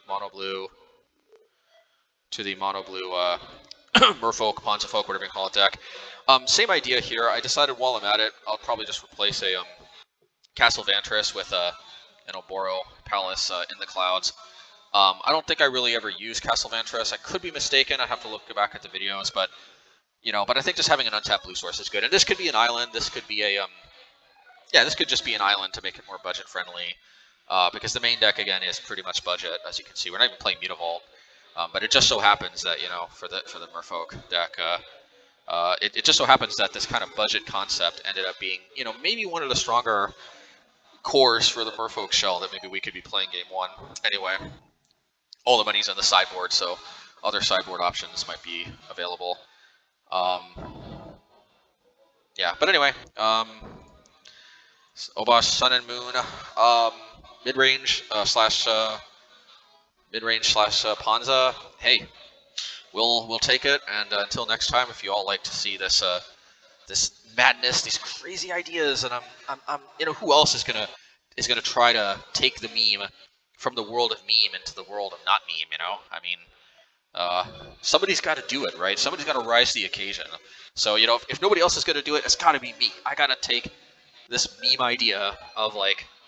mono blue Merfolk, Ponzafolk, whatever you call it deck. Same idea here. I decided while I'm at it, I'll probably just replace a Castle Vantress with an Oboro Palace in the clouds. I don't think I really ever use Castle Vantress. I could be mistaken. I'd have to look back at the videos, but but I think just having an untapped blue source is good. And this could be an island. This could be a this could just be an island to make it more budget friendly. Because the main deck again is pretty much budget, as you can see. We're not even playing Mutavault, but it just so happens that for the Merfolk deck, it just so happens that this kind of budget concept ended up being maybe one of the stronger cores for the Merfolk shell that maybe we could be playing game 1. Anyway, all the money's on the sideboard, so other sideboard options might be available. Yeah, but anyway, Obosh, Sun and Moon, mid-range slash Ponza. Hey, we'll take it. And until next time, if you all like to see this this madness, these crazy ideas, and I'm who else is gonna try to take the meme from the world of meme into the world of not meme? I mean, somebody's got to do it, right? Somebody's got to rise to the occasion. So if nobody else is gonna do it, it's got to be me. I gotta take this meme idea of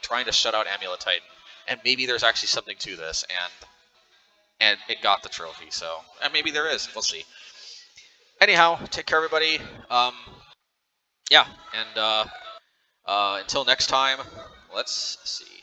trying to shut out Amulet Titan, and maybe there's actually something to this, and it got the trophy. So and maybe there is. We'll see. Anyhow, take care, everybody. Yeah, and until next time, let's see.